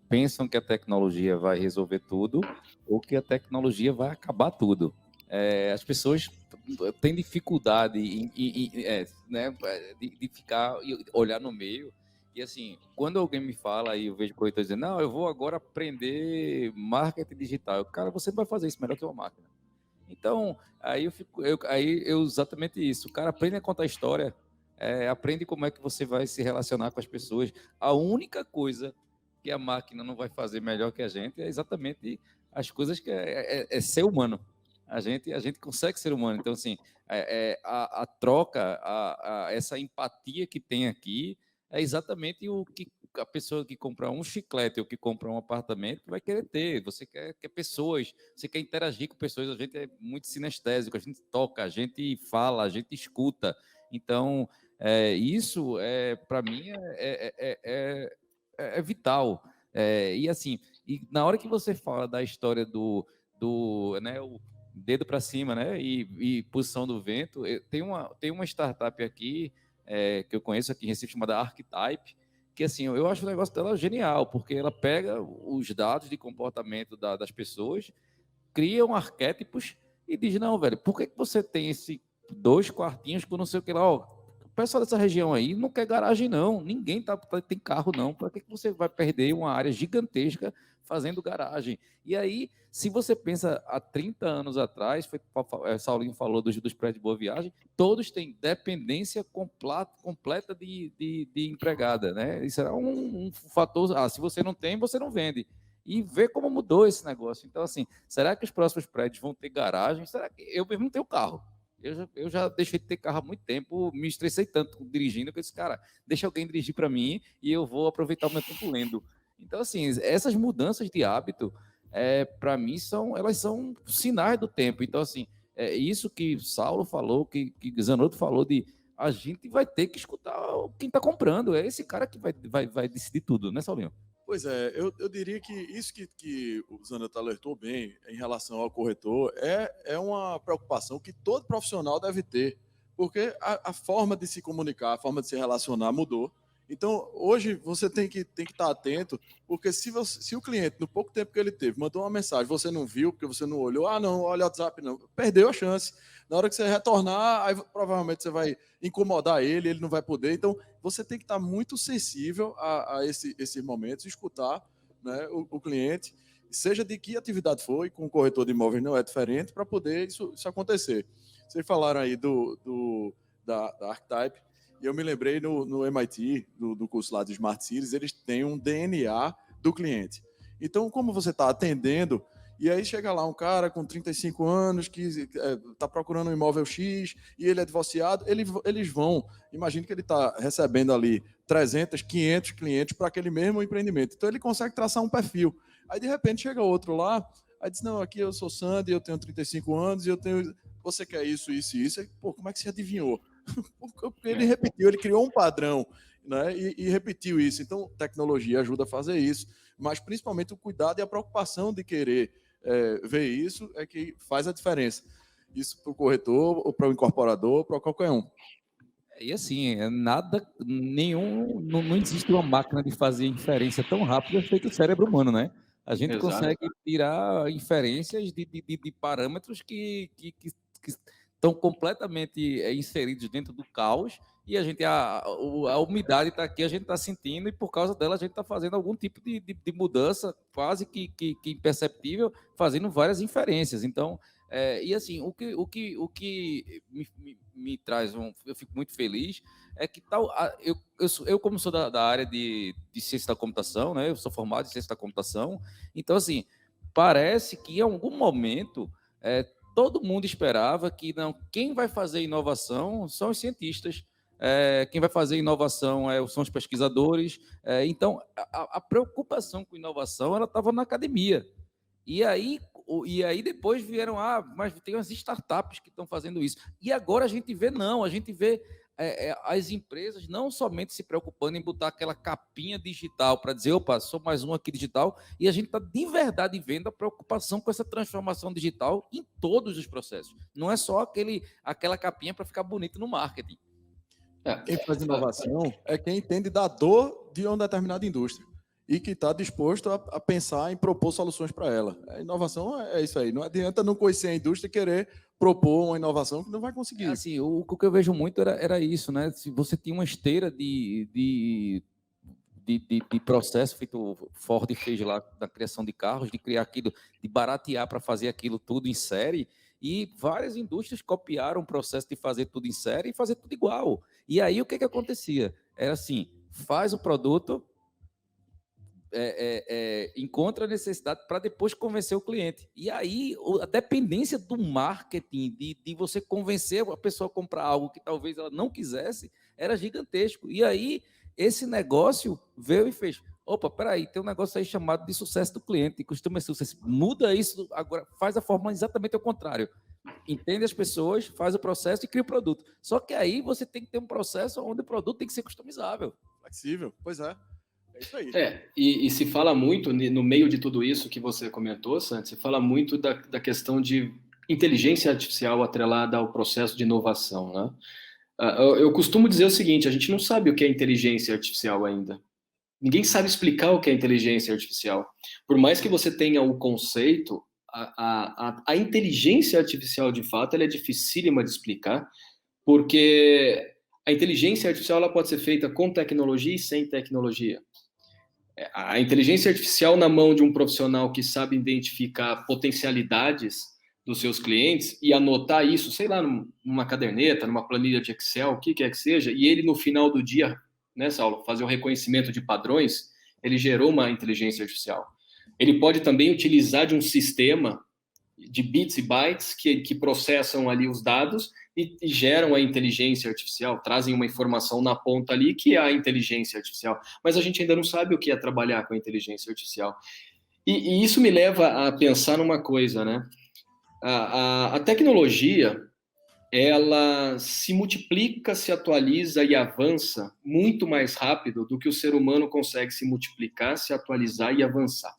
pensam que a tecnologia vai resolver tudo ou que a tecnologia vai acabar tudo. As pessoas têm dificuldade de ficar, olhar no meio E assim, quando alguém me fala e eu vejo corretor dizendo, não, eu vou agora aprender marketing digital. Cara, você não vai fazer isso melhor que uma máquina. Então, aí eu exatamente isso. O cara aprende a contar história, aprende como é que você vai se relacionar com as pessoas. A única coisa que a máquina não vai fazer melhor que a gente é exatamente as coisas que é ser humano. A gente consegue ser humano. Então, assim, a troca, essa empatia que tem aqui é exatamente o que a pessoa que compra um chiclete ou que compra um apartamento vai querer ter. Você quer pessoas, você quer interagir com pessoas. A gente é muito sinestésico, a gente toca, a gente fala, a gente escuta. Então, isso, para mim, é vital. E assim, e na hora que você fala da história do né, o dedo para cima, né, e posição do vento, tem uma startup aqui que eu conheço aqui em Recife chamada Archetype, que assim, eu acho o negócio dela genial, porque ela pega os dados de comportamento das pessoas, cria arquétipos e diz, não, velho, por que você tem esse 2 quartinhos com não sei o que lá, ó, o pessoal dessa região aí não quer garagem não, ninguém tem carro não, para que você vai perder uma área gigantesca fazendo garagem? E aí, se você pensa há 30 anos atrás, Saulinho falou dos prédios de Boa Viagem, todos têm dependência completa de empregada, né? Isso era um fator, se você não tem, você não vende. E ver como mudou esse negócio. Então, assim, será que os próximos prédios vão ter garagem? Será que eu mesmo não tenho carro? Eu já deixei de ter carro há muito tempo, me estressei tanto dirigindo que eu disse, cara, deixa alguém dirigir para mim e eu vou aproveitar o meu tempo lendo. Então, assim, essas mudanças de hábito, para mim, elas são sinais do tempo. Então, assim, isso que Saulo falou, que Zanotto falou, de a gente vai ter que escutar quem está comprando. É esse cara que vai decidir tudo, né, Saulinho? Pois é, eu diria que isso que o Zanotto alertou bem em relação ao corretor é uma preocupação que todo profissional deve ter, porque a forma de se comunicar, a forma de se relacionar mudou. Então, hoje você tem que estar atento, porque se o cliente, no pouco tempo que ele teve, mandou uma mensagem, você não viu, porque você não olhou, não, olha o WhatsApp, não, perdeu a chance. Na hora que você retornar, aí provavelmente você vai incomodar ele não vai poder. Então, você tem que estar muito sensível a esses momentos, escutar, né, o cliente, seja de que atividade for, e com o corretor de imóveis não é diferente, para poder isso acontecer. Vocês falaram aí da Archetype, e eu me lembrei no MIT, do curso lá de Smart Cities, eles têm um DNA do cliente. Então, como você está atendendo, e aí chega lá um cara com 35 anos que está procurando um imóvel X e ele é divorciado, eles vão, imagina que ele está recebendo ali 300, 500 clientes para aquele mesmo empreendimento. Então, ele consegue traçar um perfil. Aí, de repente, chega outro lá, aí diz, não, aqui eu sou Sandy, eu tenho 35 anos e eu tenho... Você quer isso, isso e isso? Aí, pô, como é que você adivinhou? Porque ele repetiu, ele criou um padrão, né, e repetiu isso. Então, tecnologia ajuda a fazer isso, mas principalmente o cuidado e a preocupação de querer ver isso é que faz a diferença. Isso para o corretor, ou para o incorporador, para qualquer um. E assim, não existe uma máquina de fazer inferência tão rápida feito o cérebro humano, né? A gente consegue tirar inferências de parâmetros que estão completamente inseridos dentro do caos e a umidade está aqui, a gente está sentindo e por causa dela a gente está fazendo algum tipo de mudança quase que imperceptível, fazendo várias inferências. Então, e assim, o que me traz, eu fico muito feliz, é que eu como sou da área de ciência da computação, né? Eu sou formado em ciência da computação, então assim, parece que em algum momento todo mundo esperava que não, quem vai fazer inovação são os cientistas, quem vai fazer inovação são os pesquisadores. Então, a preocupação com inovação ela estava na academia. E aí depois vieram, mas tem umas startups que estão fazendo isso. E agora a gente vê as empresas não somente se preocupando em botar aquela capinha digital para dizer, opa, sou mais um aqui digital, e a gente está de verdade vendo a preocupação com essa transformação digital em todos os processos. Não é só aquela capinha para ficar bonito no marketing. Quem faz inovação é quem entende da dor de uma determinada indústria e que está disposto a pensar em propor soluções para ela. A inovação é isso aí. Não adianta não conhecer a indústria e querer propor uma inovação que não vai conseguir. Assim, o que eu vejo muito era isso, né? Se você tinha uma esteira de processo feito o Ford fez lá da criação de carros, de criar aquilo, de baratear para fazer aquilo tudo em série, e várias indústrias copiaram o processo de fazer tudo em série e fazer tudo igual. E aí o que acontecia? Era assim, faz o produto, encontra a necessidade para depois convencer o cliente. E aí a dependência do marketing, de você convencer a pessoa a comprar algo que talvez ela não quisesse, era gigantesco. E aí esse negócio veio e fez, opa, peraí, tem um negócio aí chamado de sucesso do cliente, de customer success. Muda isso, agora faz a forma exatamente ao contrário. Entende as pessoas, faz o processo e cria o produto. Só que aí você tem que ter um processo onde o produto tem que ser customizável. Flexível, pois é. É isso aí. E se fala muito, no meio de tudo isso que você comentou, Santos, se fala muito da questão de inteligência artificial atrelada ao processo de inovação, né? Eu costumo dizer o seguinte, a gente não sabe o que é inteligência artificial ainda. Ninguém sabe explicar o que é inteligência artificial. Por mais que você tenha o conceito, a inteligência artificial, de fato, ela é dificílima de explicar, porque a inteligência artificial ela pode ser feita com tecnologia e sem tecnologia. A inteligência artificial na mão de um profissional que sabe identificar potencialidades dos seus clientes e anotar isso, sei lá, numa caderneta, numa planilha de Excel, o que quer que seja, e ele no final do dia, né, Saulo, fazer o reconhecimento de padrões, ele gerou uma inteligência artificial. Ele pode também utilizar de um sistema de bits e bytes que processam ali os dados e geram a inteligência artificial, trazem uma informação na ponta ali que é a inteligência artificial. Mas a gente ainda não sabe o que é trabalhar com a inteligência artificial. E isso me leva a pensar numa coisa, né? A tecnologia, ela se multiplica, se atualiza e avança muito mais rápido do que o ser humano consegue se multiplicar, se atualizar e avançar.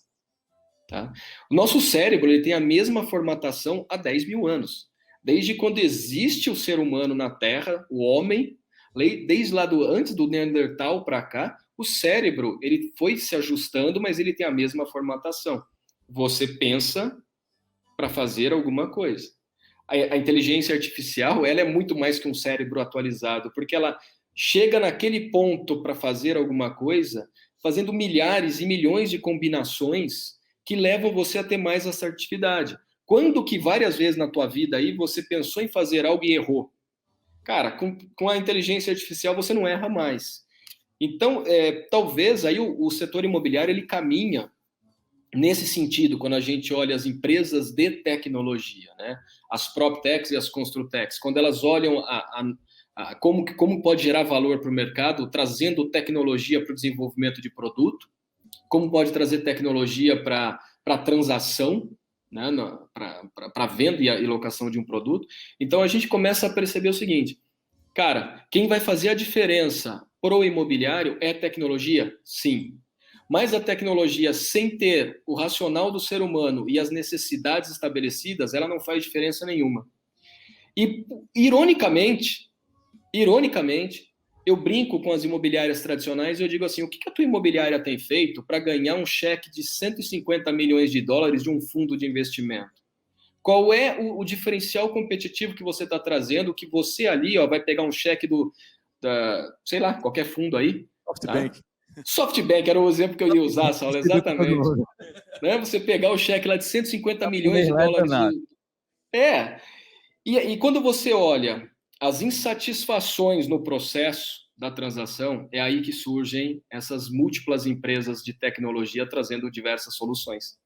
Tá? O nosso cérebro ele tem a mesma formatação há 10 mil anos. Desde quando existe o ser humano na Terra, o homem, desde lá antes do Neandertal para cá, o cérebro ele foi se ajustando, mas ele tem a mesma formatação. Você pensa para fazer alguma coisa. A inteligência artificial ela é muito mais que um cérebro atualizado, porque ela chega naquele ponto para fazer alguma coisa, fazendo milhares e milhões de combinações que levam você a ter mais assertividade. Quando que várias vezes na tua vida aí você pensou em fazer algo e errou? Cara, com a inteligência artificial você não erra mais. Então, talvez aí o setor imobiliário ele caminha nesse sentido, quando a gente olha as empresas de tecnologia, né? As PropTechs e as Construtechs, quando elas olham como pode gerar valor para o mercado, trazendo tecnologia para o desenvolvimento de produto, como pode trazer tecnologia para a transação, né? Para venda e locação de um produto. Então, a gente começa a perceber o seguinte, cara, quem vai fazer a diferença para o imobiliário é tecnologia? Sim. Mas a tecnologia, sem ter o racional do ser humano e as necessidades estabelecidas, ela não faz diferença nenhuma. E, ironicamente, eu brinco com as imobiliárias tradicionais e eu digo assim, o que a tua imobiliária tem feito para ganhar um cheque de 150 milhões de dólares de um fundo de investimento? Qual é o diferencial competitivo que você está trazendo, que você ali vai pegar um cheque sei lá, qualquer fundo aí? SoftBank. Tá? SoftBank era o exemplo que eu ia usar, Saulo, exatamente. Né? Você pegar o cheque lá de 150 milhões de dólares. E quando você olha as insatisfações no processo da transação, é aí que surgem essas múltiplas empresas de tecnologia trazendo diversas soluções.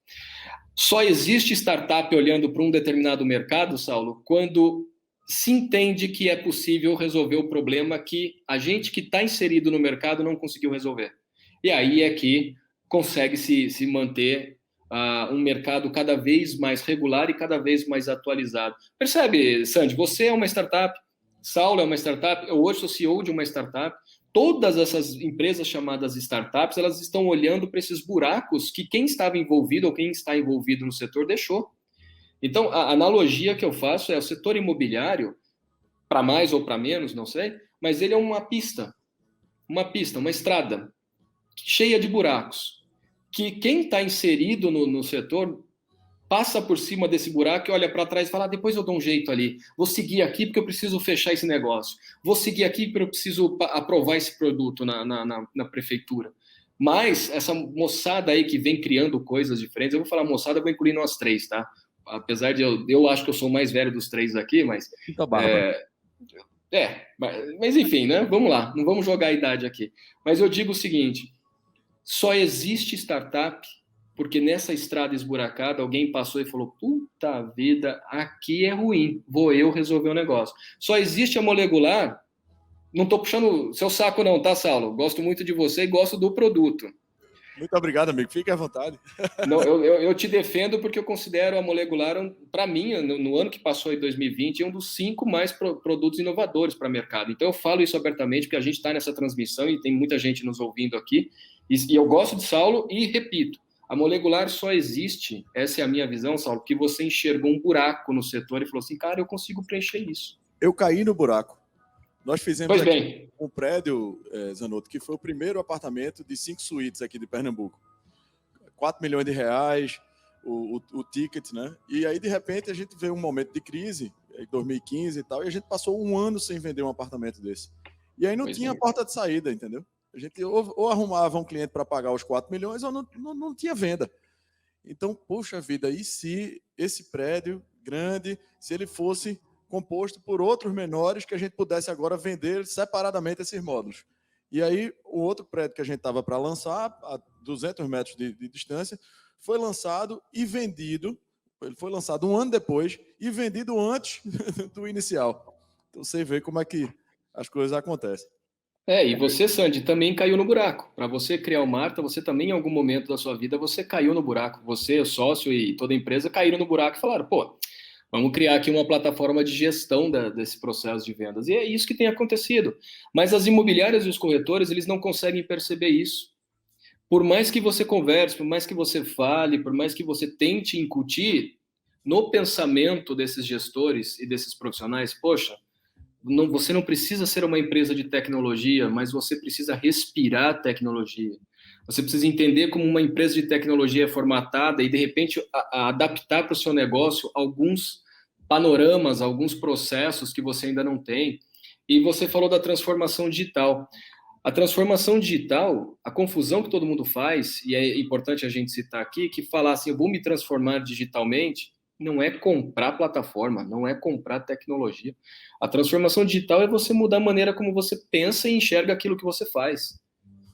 Só existe startup olhando para um determinado mercado, Saulo, quando se entende que é possível resolver o problema que a gente que está inserido no mercado não conseguiu resolver. E aí é que consegue se manter um mercado cada vez mais regular e cada vez mais atualizado. Percebe, Sandy? Você é uma startup, Saulo é uma startup, eu hoje sou CEO de uma startup. Todas essas empresas chamadas startups, elas estão olhando para esses buracos que quem estava envolvido ou quem está envolvido no setor deixou. Então, a analogia que eu faço é o setor imobiliário, para mais ou para menos, não sei, mas ele é uma pista, uma estrada cheia de buracos, que quem está inserido no setor passa por cima desse buraco e olha para trás e fala, depois eu dou um jeito ali, vou seguir aqui porque eu preciso fechar esse negócio, vou seguir aqui porque eu preciso aprovar esse produto na prefeitura. Mas essa moçada aí que vem criando coisas diferentes, eu vou falar moçada, eu vou incluir nós três, tá? Apesar de eu acho que eu sou o mais velho dos três aqui, mas... Pinta barba. Mas enfim, né? Vamos lá, não vamos jogar a idade aqui. Mas eu digo o seguinte, só existe startup porque nessa estrada esburacada alguém passou e falou, puta vida, aqui é ruim, vou eu resolver o negócio. Só existe a Molecular, não estou puxando seu saco não, tá, Saulo? Gosto muito de você e gosto do produto. Muito obrigado, amigo. Fique à vontade. Não, eu te defendo porque eu considero a Molecular, para mim, no ano que passou, em 2020, um dos 5 mais produtos inovadores para o mercado. Então, eu falo isso abertamente porque a gente está nessa transmissão e tem muita gente nos ouvindo aqui. E eu gosto de Saulo e repito, a Molecular só existe, essa é a minha visão, Saulo, que você enxergou um buraco no setor e falou assim, cara, eu consigo preencher isso. Eu caí no buraco. Nós fizemos aqui um prédio, Zanotto, que foi o primeiro apartamento de 5 suítes aqui de Pernambuco. 4 milhões de reais, o ticket, né? E aí, de repente, a gente veio um momento de crise, em 2015 e tal, e a gente passou um ano sem vender um apartamento desse. E aí não tinha porta de saída, entendeu? A gente ou arrumava um cliente para pagar os 4 milhões ou não tinha venda. Então, poxa vida, e se esse prédio grande, se ele fosse composto por outros menores que a gente pudesse agora vender separadamente esses módulos? E aí, o outro prédio que a gente estava para lançar, a 200 metros de distância, foi lançado e vendido. Ele foi lançado um ano depois e vendido antes do inicial. Então, você vê como é que as coisas acontecem. E você, Sandy, também caiu no buraco. Para você criar o Marta, você também, em algum momento da sua vida, você caiu no buraco. Você, o sócio e toda a empresa caíram no buraco e falaram, pô, vamos criar aqui uma plataforma de gestão desse processo de vendas. E é isso que tem acontecido. Mas as imobiliárias e os corretores, eles não conseguem perceber isso. Por mais que você converse, por mais que você fale, por mais que você tente incutir no pensamento desses gestores e desses profissionais, poxa, você não precisa ser uma empresa de tecnologia, mas você precisa respirar tecnologia. Você precisa entender como uma empresa de tecnologia é formatada e, de repente, adaptar para o seu negócio alguns panoramas, alguns processos que você ainda não tem. E você falou da transformação digital. A transformação digital, a confusão que todo mundo faz, e é importante a gente citar aqui, que falar assim, eu vou me transformar digitalmente, não é comprar plataforma, não é comprar tecnologia. A transformação digital é você mudar a maneira como você pensa e enxerga aquilo que você faz.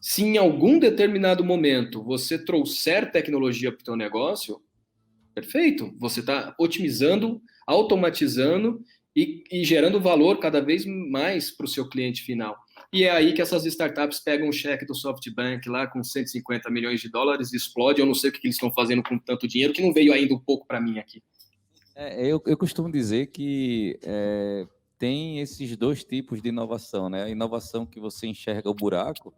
Se em algum determinado momento você trouxer tecnologia para o teu negócio, perfeito, você está otimizando, automatizando e gerando valor cada vez mais para o seu cliente final. E é aí que essas startups pegam um cheque do SoftBank lá com 150 milhões de dólares, explode, eu não sei o que eles estão fazendo com tanto dinheiro, que não veio ainda um pouco para mim aqui. Eu costumo dizer que tem esses 2 tipos de inovação, né? A inovação que você enxerga o buraco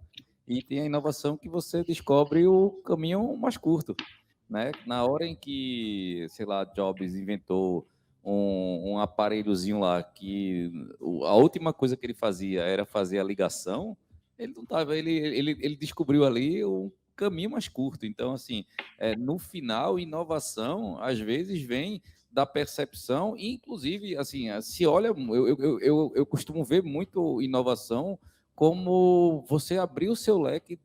e tem a inovação que você descobre o caminho mais curto, né? Na hora em que, sei lá, Jobs inventou um aparelhozinho lá que a última coisa que ele fazia era fazer a ligação, ele não tava, ele descobriu ali um caminho mais curto. Então, assim, no final, inovação às vezes vem da percepção, e inclusive, assim, se olha, eu costumo ver muito inovação como você abrir o seu leque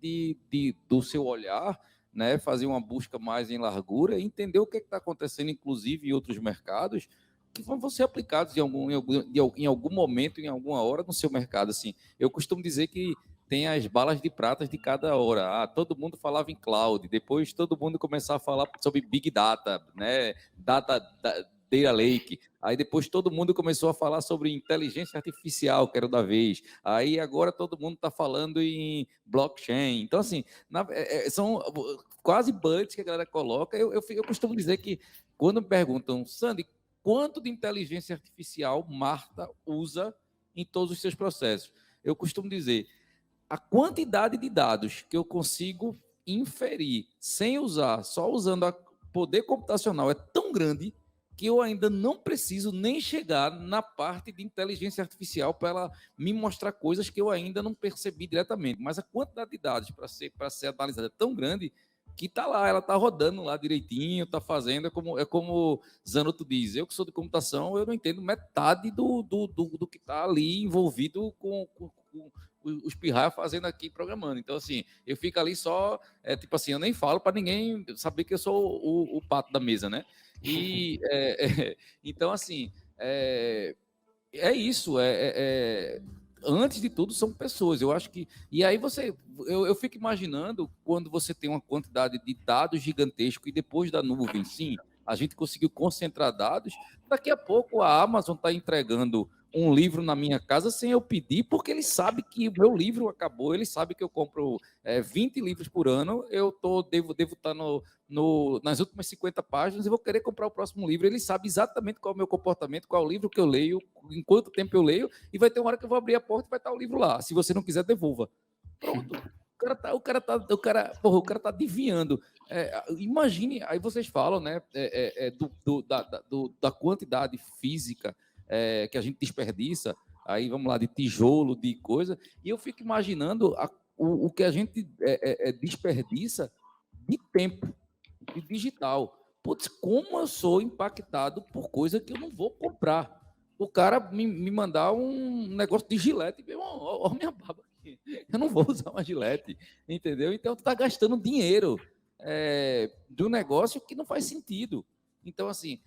do seu olhar, né, fazer uma busca mais em largura, entender o que está acontecendo, inclusive em outros mercados, que vão ser aplicados em algum momento, em alguma hora no seu mercado. Assim, eu costumo dizer que tem as balas de pratas de cada hora. Todo mundo falava em cloud, depois todo mundo começava a falar sobre Big Data, né? Data Lake. Aí depois todo mundo começou a falar sobre inteligência artificial, que era da vez. Aí agora todo mundo está falando em blockchain. Então, assim, são quase buzzwords que a galera coloca. Eu costumo dizer que quando me perguntam, Sandy, quanto de inteligência artificial Marta usa em todos os seus processos? Eu costumo dizer, a quantidade de dados que eu consigo inferir sem usar, só usando o poder computacional é tão grande que eu ainda não preciso nem chegar na parte de inteligência artificial para ela me mostrar coisas que eu ainda não percebi diretamente. Mas a quantidade de dados para ser analisada é tão grande que está lá, ela está rodando lá direitinho, está fazendo, é como Zanotto diz, eu que sou de computação, eu não entendo metade do que está ali envolvido os pirraias fazendo aqui, programando. Então, assim, eu fico ali só, tipo assim, eu nem falo para ninguém saber que eu sou o pato da mesa, né? E, então, assim, é isso, antes de tudo são pessoas, eu acho que, e aí eu fico imaginando quando você tem uma quantidade de dados gigantesco e depois da nuvem, sim, a gente conseguiu concentrar dados, daqui a pouco a Amazon está entregando um livro na minha casa sem eu pedir, porque ele sabe que o meu livro acabou, ele sabe que eu compro 20 livros por ano, devo estar nas últimas 50 páginas e vou querer comprar o próximo livro. Ele sabe exatamente qual é o meu comportamento, qual é o livro que eu leio, em quanto tempo eu leio, e vai ter uma hora que eu vou abrir a porta e vai estar o livro lá. Se você não quiser, devolva. Pronto. O cara tá adivinhando. Imagine, aí vocês falam, né, da quantidade física que a gente desperdiça, aí vamos lá, de tijolo, de coisa, e eu fico imaginando o que a gente desperdiça de tempo, de digital. Putz, como eu sou impactado por coisa que eu não vou comprar. O cara me mandar um negócio de gilete, olha minha barba aqui, eu não vou usar uma gilete, entendeu? Então, tu tá gastando dinheiro de um negócio que não faz sentido. Então, assim,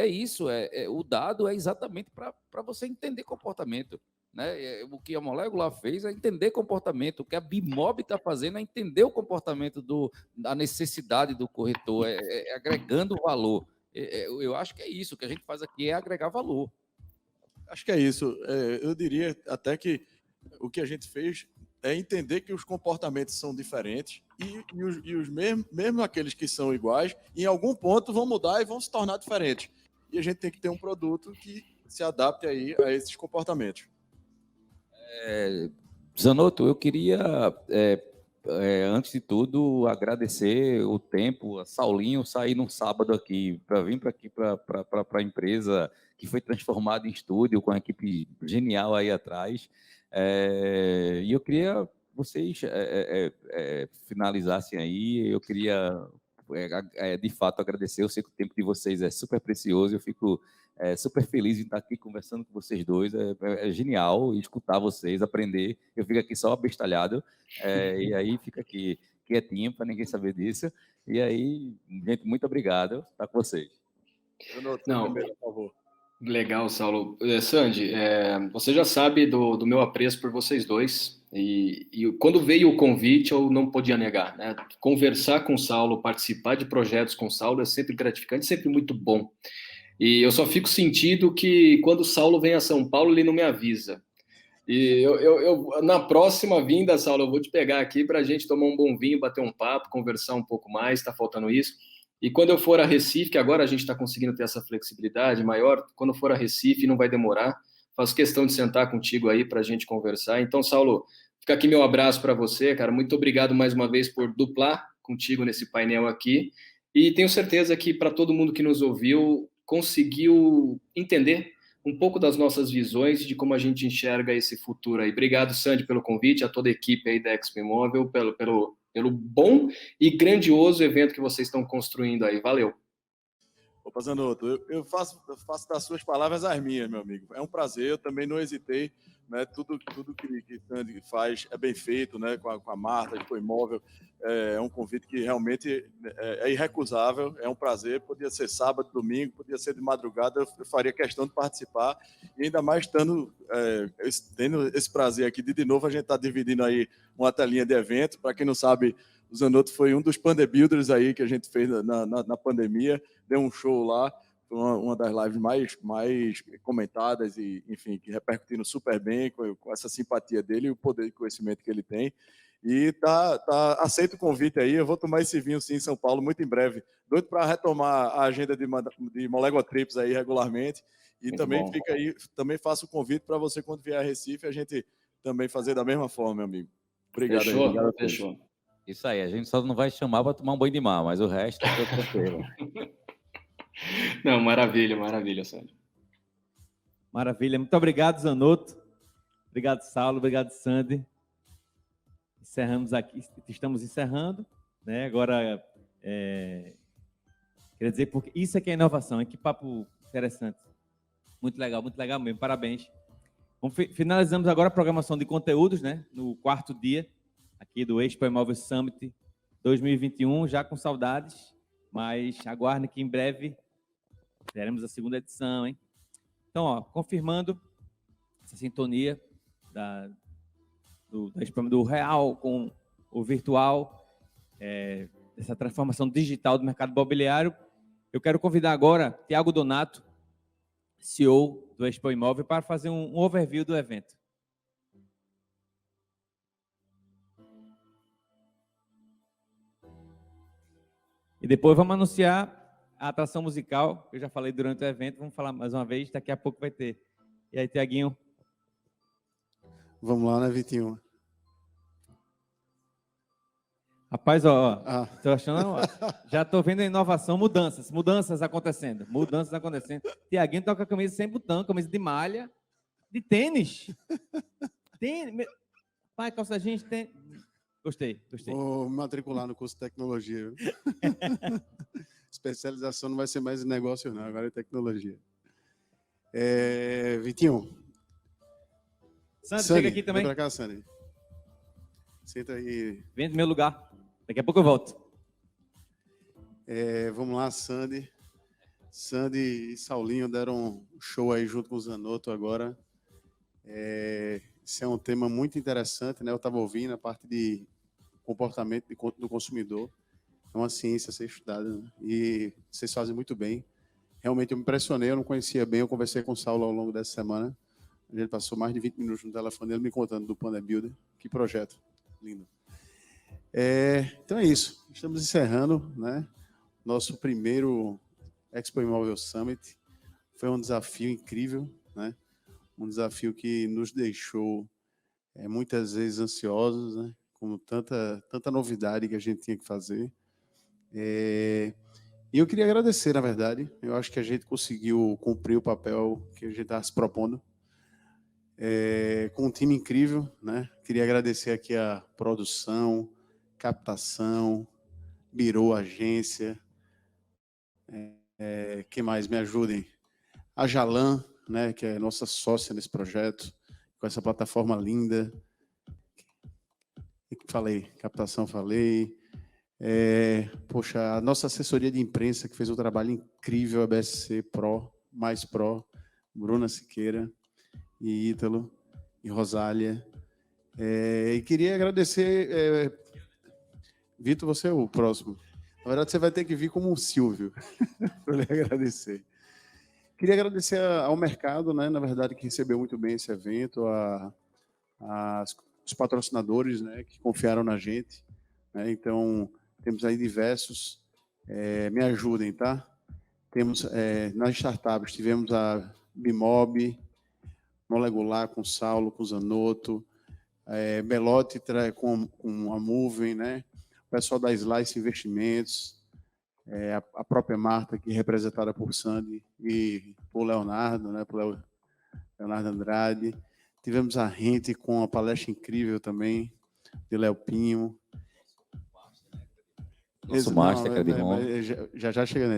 isso, o dado é exatamente para você entender comportamento. Né? O que a Molécula fez é entender comportamento, o que a Bimob está fazendo é entender o comportamento da necessidade do corretor, agregando valor. Eu acho que é isso, o que a gente faz aqui é agregar valor. Acho que é isso. Eu diria até que o que a gente fez é entender que os comportamentos são diferentes e os mesmo aqueles que são iguais, em algum ponto vão mudar e vão se tornar diferentes. E a gente tem que ter um produto que se adapte aí a esses comportamentos. Zanotto, eu queria, antes de tudo, agradecer o tempo, a Saulinho sair num sábado aqui, para vir para aqui, para a empresa que foi transformada em estúdio, com a equipe genial aí atrás. E eu queria vocês finalizassem aí, eu queria, de fato, agradecer. Eu sei que o tempo de vocês é super precioso, eu fico super feliz em estar aqui conversando com vocês dois, é genial escutar vocês, aprender, eu fico aqui só abestalhado, e aí fica aqui quietinho para ninguém saber disso, e aí, gente, muito obrigado, tá com vocês. Não, por favor. Legal, Saulo. Sandy, você já sabe do meu apreço por vocês dois, e quando veio o convite eu não podia negar, né? Conversar com o Saulo, participar de projetos com o Saulo é sempre gratificante, sempre muito bom. E eu só fico sentindo que quando o Saulo vem a São Paulo, ele não me avisa. E na próxima vinda, Saulo, eu vou te pegar aqui para a gente tomar um bom vinho, bater um papo, conversar um pouco mais, está faltando isso. E quando eu for a Recife, que agora a gente está conseguindo ter essa flexibilidade maior, quando eu for a Recife, não vai demorar, faço questão de sentar contigo aí para a gente conversar. Então, Saulo, fica aqui meu abraço para você, cara. Muito obrigado mais uma vez por duplar contigo nesse painel aqui. E tenho certeza que para todo mundo que nos ouviu, conseguiu entender um pouco das nossas visões de como a gente enxerga esse futuro aí. Obrigado, Sandy, pelo convite, a toda a equipe aí da Expo Imóvel, pelo bom e grandioso evento que vocês estão construindo aí. Valeu. Opa, Zanotto, eu faço das suas palavras as minhas, meu amigo. É um prazer, eu também não hesitei, né? Tudo que Sandy faz é bem feito, né? Com a Marta, Expo Imóvel, é um convite que realmente é irrecusável, é um prazer. Podia ser sábado, domingo, podia ser de madrugada, eu faria questão de participar, e ainda mais tendo esse prazer aqui de novo, a gente está dividindo aí uma telinha de evento. Para quem não sabe, o Zanotto foi um dos Panda Builders aí que a gente fez na pandemia, deu um show lá, foi uma das lives mais comentadas e, enfim, que repercutindo super bem com essa simpatia dele e o poder de conhecimento que ele tem. E aceito o convite aí, eu vou tomar esse vinho sim em São Paulo muito em breve. Doido para retomar a agenda de Molécula Trips aí regularmente. E muito também bom. Fica aí, também faço o convite para você quando vier a Recife, a gente também fazer da mesma forma, meu amigo. Obrigado. Fechou, aí. Obrigado, fechou. Isso aí, a gente só não vai chamar para tomar um banho de mar, mas o resto é tudo tranquilo. Não, maravilha, Sandro. Maravilha, muito obrigado, Zanotto. Obrigado, Saulo, obrigado, Sandy. Encerramos aqui, estamos encerrando, né? Agora, queria dizer, porque isso é que é inovação, que papo interessante. Muito legal mesmo, parabéns. Finalizamos agora a programação de conteúdos, né? No 4º dia aqui do Expo Imóvel Summit 2021, já com saudades, mas aguardem que em breve teremos a 2ª edição, hein? Então, ó, confirmando essa sintonia do real com o virtual, essa transformação digital do mercado imobiliário, eu quero convidar agora Tiago Donato, CEO do Expo Imóvel, para fazer um overview do evento. E depois vamos anunciar a atração musical, que eu já falei durante o evento, vamos falar mais uma vez, daqui a pouco vai ter. E aí, Tiaguinho? Vamos lá, né, Vitinho? Rapaz, ó, tô achando, já tô vendo a inovação, mudanças acontecendo. Tiaguinho tá com a camisa sem botão, camisa de malha, de tênis. Pai, calça jeans, tênis. Gostei. Vou me matricular no curso de tecnologia. Especialização não vai ser mais em negócio, não, agora é tecnologia. Vitinho. Sandy, chega aqui também. Vem pra cá, Sandy. Senta aí. Vem do meu lugar. Daqui a pouco eu volto. Vamos lá, Sandy. Sandy e Saulinho deram um show aí junto com o Zanotto agora. Esse é um tema muito interessante, né? Eu estava ouvindo a parte de comportamento do consumidor. É uma ciência a ser estudada, né? E vocês fazem muito bem. Realmente eu me impressionei, eu não conhecia bem, eu conversei com o Saulo ao longo dessa semana. Ele passou mais de 20 minutos no telefone dele me contando do Panda Builder. Que projeto lindo. Então é isso. Estamos encerrando, né? Nosso primeiro Expo Imóvel Summit. Foi um desafio incrível, né? Um desafio que nos deixou muitas vezes ansiosos, né? Com tanta novidade que a gente tinha que fazer. E eu queria agradecer, na verdade. Eu acho que a gente conseguiu cumprir o papel que a gente estava se propondo. Com um time incrível, né? Queria agradecer aqui a produção, captação, birô, agência. Que mais? Me ajudem. A Jalan, né? Que é nossa sócia nesse projeto, com essa plataforma linda. Falei, captação, falei. Poxa, a nossa assessoria de imprensa, que fez um trabalho incrível, a BSC Pro, mais Pro, Bruna Siqueira e Ítalo e Rosália. E queria agradecer... Vitor, você é o próximo. Na verdade, você vai ter que vir como um Silvio, para lhe agradecer. Queria agradecer ao mercado, né, na verdade, que recebeu muito bem esse evento, os patrocinadores, né, que confiaram na gente. Né, então, temos aí diversos. Me ajudem, tá? Temos, nas startups, tivemos a Bimob, Molecular com o Saulo, com o Zanotto, Belotti com a Moving, né? O pessoal da Slice Investimentos, a própria Marta, aqui representada por Sandy e por Leonardo, né? Por Leonardo Andrade. Tivemos a Rente com a palestra incrível também, de Léo Pinho. Nosso master, Credit Home. Já chega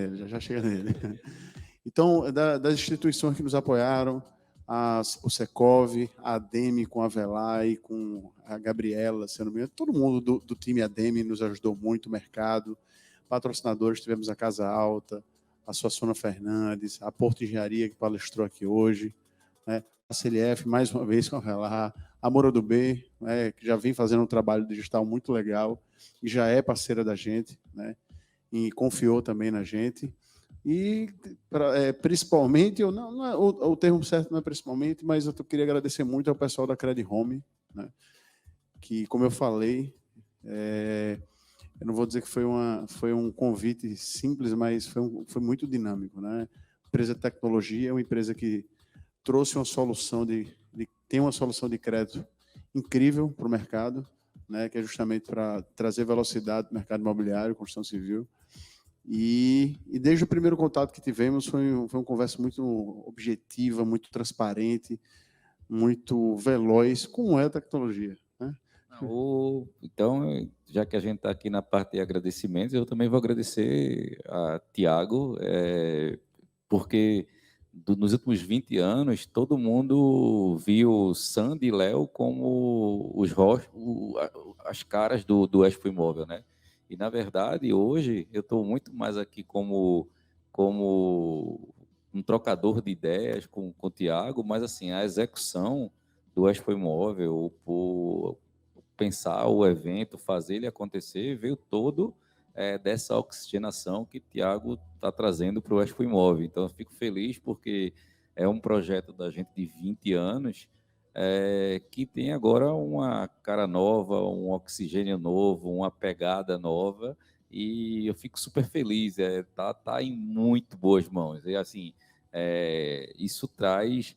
nele. Então, das instituições que nos apoiaram, o Secov, a Ademi com a Velay, com a Gabriela, se eu não me engano, todo mundo do time Ademi nos ajudou muito, o mercado. Patrocinadores, tivemos a Casa Alta, a Suassuna Fernandes, a Porto Engenharia, que palestrou aqui hoje, né? A CLF, mais uma vez, com a Velar, a Mora do B, né, que já vem fazendo um trabalho digital muito legal, e já é parceira da gente, né? E confiou também na gente. E, principalmente, o termo certo não é principalmente, mas eu queria agradecer muito ao pessoal da Credit Home, né, que, como eu falei, eu não vou dizer que foi um convite simples, mas foi muito dinâmico. Né? Empresa de tecnologia é uma empresa que trouxe uma solução tem uma solução de crédito incrível para o mercado, né, que é justamente para trazer velocidade para o mercado imobiliário, construção civil. E desde o primeiro contato que tivemos foi uma conversa muito objetiva, muito transparente, muito veloz, como é a tecnologia. Né? Então, já que a gente está aqui na parte de agradecimentos, eu também vou agradecer a Tiago, porque nos últimos 20 anos, todo mundo viu Sandy e Léo como as caras do Expo Imóvel, né? E, na verdade, hoje, eu estou muito mais aqui como um trocador de ideias com o Tiago, mas, assim, a execução do Expo Imóvel, por pensar o evento, fazer ele acontecer, veio todo dessa oxigenação que o Tiago está trazendo para o Expo Imóvel. Então, eu fico feliz porque é um projeto da gente de 20 anos que tem agora uma cara nova, um oxigênio novo, uma pegada nova, e eu fico super feliz. Tá em muito boas mãos. E, assim, isso traz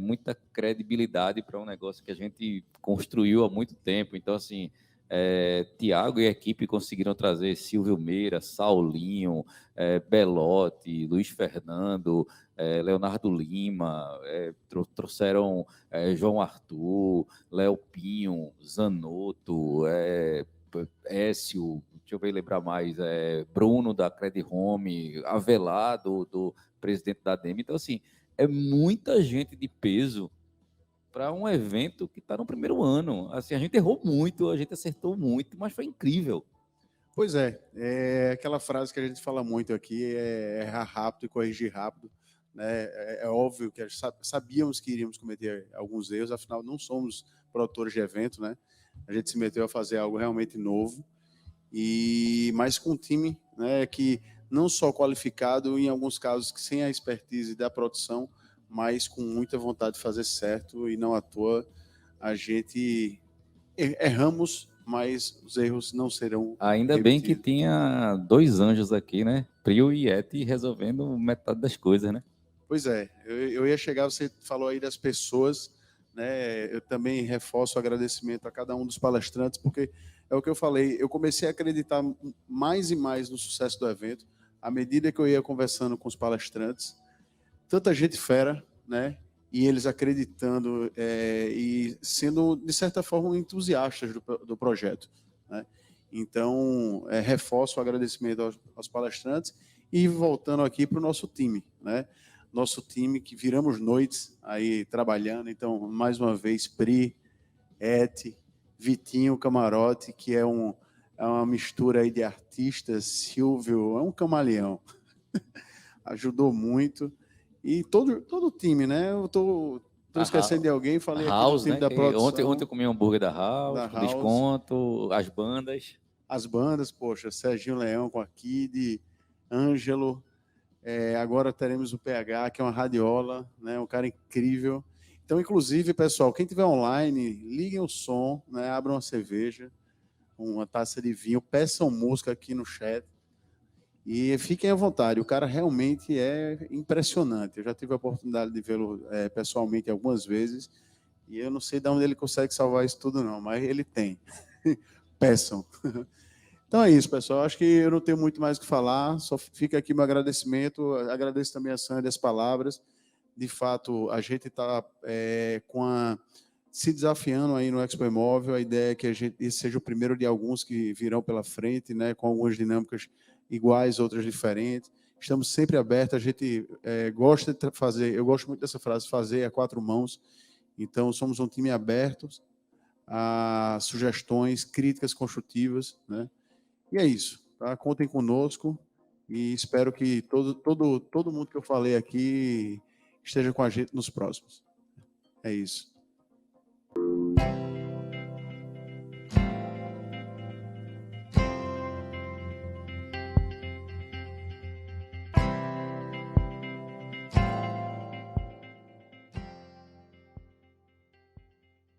muita credibilidade para um negócio que a gente construiu há muito tempo. Então, assim, Tiago e a equipe conseguiram trazer Silvio Meira, Saulinho, Belotti, Luiz Fernando, Leonardo Lima, trouxeram João Arthur, Léo Pinho, Zanotto, Écio, deixa eu ver, lembrar mais, Bruno da Credit Home, Avelar, do presidente da ADEME. Então, assim, é muita gente de peso para um evento que está no primeiro ano. Assim, a gente errou muito, a gente acertou muito, mas foi incrível. Pois é aquela frase que a gente fala muito aqui, errar rápido e corrigir rápido. Né? É óbvio que sabíamos que iríamos cometer alguns erros, afinal, não somos produtores de evento, né? A gente se meteu a fazer algo realmente novo, mas com um time, né, que não só qualificado, em alguns casos sem a expertise da produção, mas com muita vontade de fazer certo, e não à toa a gente erramos, mas os erros não serão Ainda bem que tinha 2 anjos aqui, né? Prio e Eti resolvendo metade das coisas, né? Pois é, eu ia chegar, você falou aí das pessoas, né? Eu também reforço o agradecimento a cada um dos palestrantes, porque é o que eu falei, eu comecei a acreditar mais e mais no sucesso do evento, à medida que eu ia conversando com os palestrantes, tanta gente fera, né? E eles acreditando e sendo, de certa forma, entusiastas do projeto, né? Então, reforço o agradecimento aos palestrantes e voltando aqui para o nosso time, né? Nosso time que viramos noites aí trabalhando. Então, mais uma vez, Pri, Eti, Vitinho Camarote, que é uma mistura aí de artistas, Silvio, é um camaleão. Ajudou muito. E todo o time, né? Eu tô esquecendo de alguém, falei aqui do time, né, da produção. Ontem eu comi um hambúrguer da House, com desconto, as bandas. As bandas, poxa, Serginho Leão com a Kid, Ângelo, agora teremos o PH, que é uma radiola, né? Um cara incrível. Então, inclusive, pessoal, quem tiver online, liguem o som, né? Abram uma cerveja, uma taça de vinho, peçam música aqui no chat. E fiquem à vontade, o cara realmente é impressionante. Eu já tive a oportunidade de vê-lo pessoalmente algumas vezes, e eu não sei de onde ele consegue salvar isso tudo, não, mas ele tem. Peçam. Então é isso, pessoal. Acho que eu não tenho muito mais o que falar, só fica aqui meu agradecimento. Agradeço também a Sandra as palavras. De fato, a gente está se desafiando aí no Expo Imóvel. A ideia é que esse seja o primeiro de alguns que virão pela frente, né, com algumas dinâmicas iguais, outras diferentes. Estamos sempre abertos, a gente gosta de fazer, eu gosto muito dessa frase, fazer a 4 mãos. Então, somos um time aberto a sugestões, críticas construtivas, né? E é isso, tá? Contem conosco e espero que todo mundo que eu falei aqui esteja com a gente nos próximos. É isso.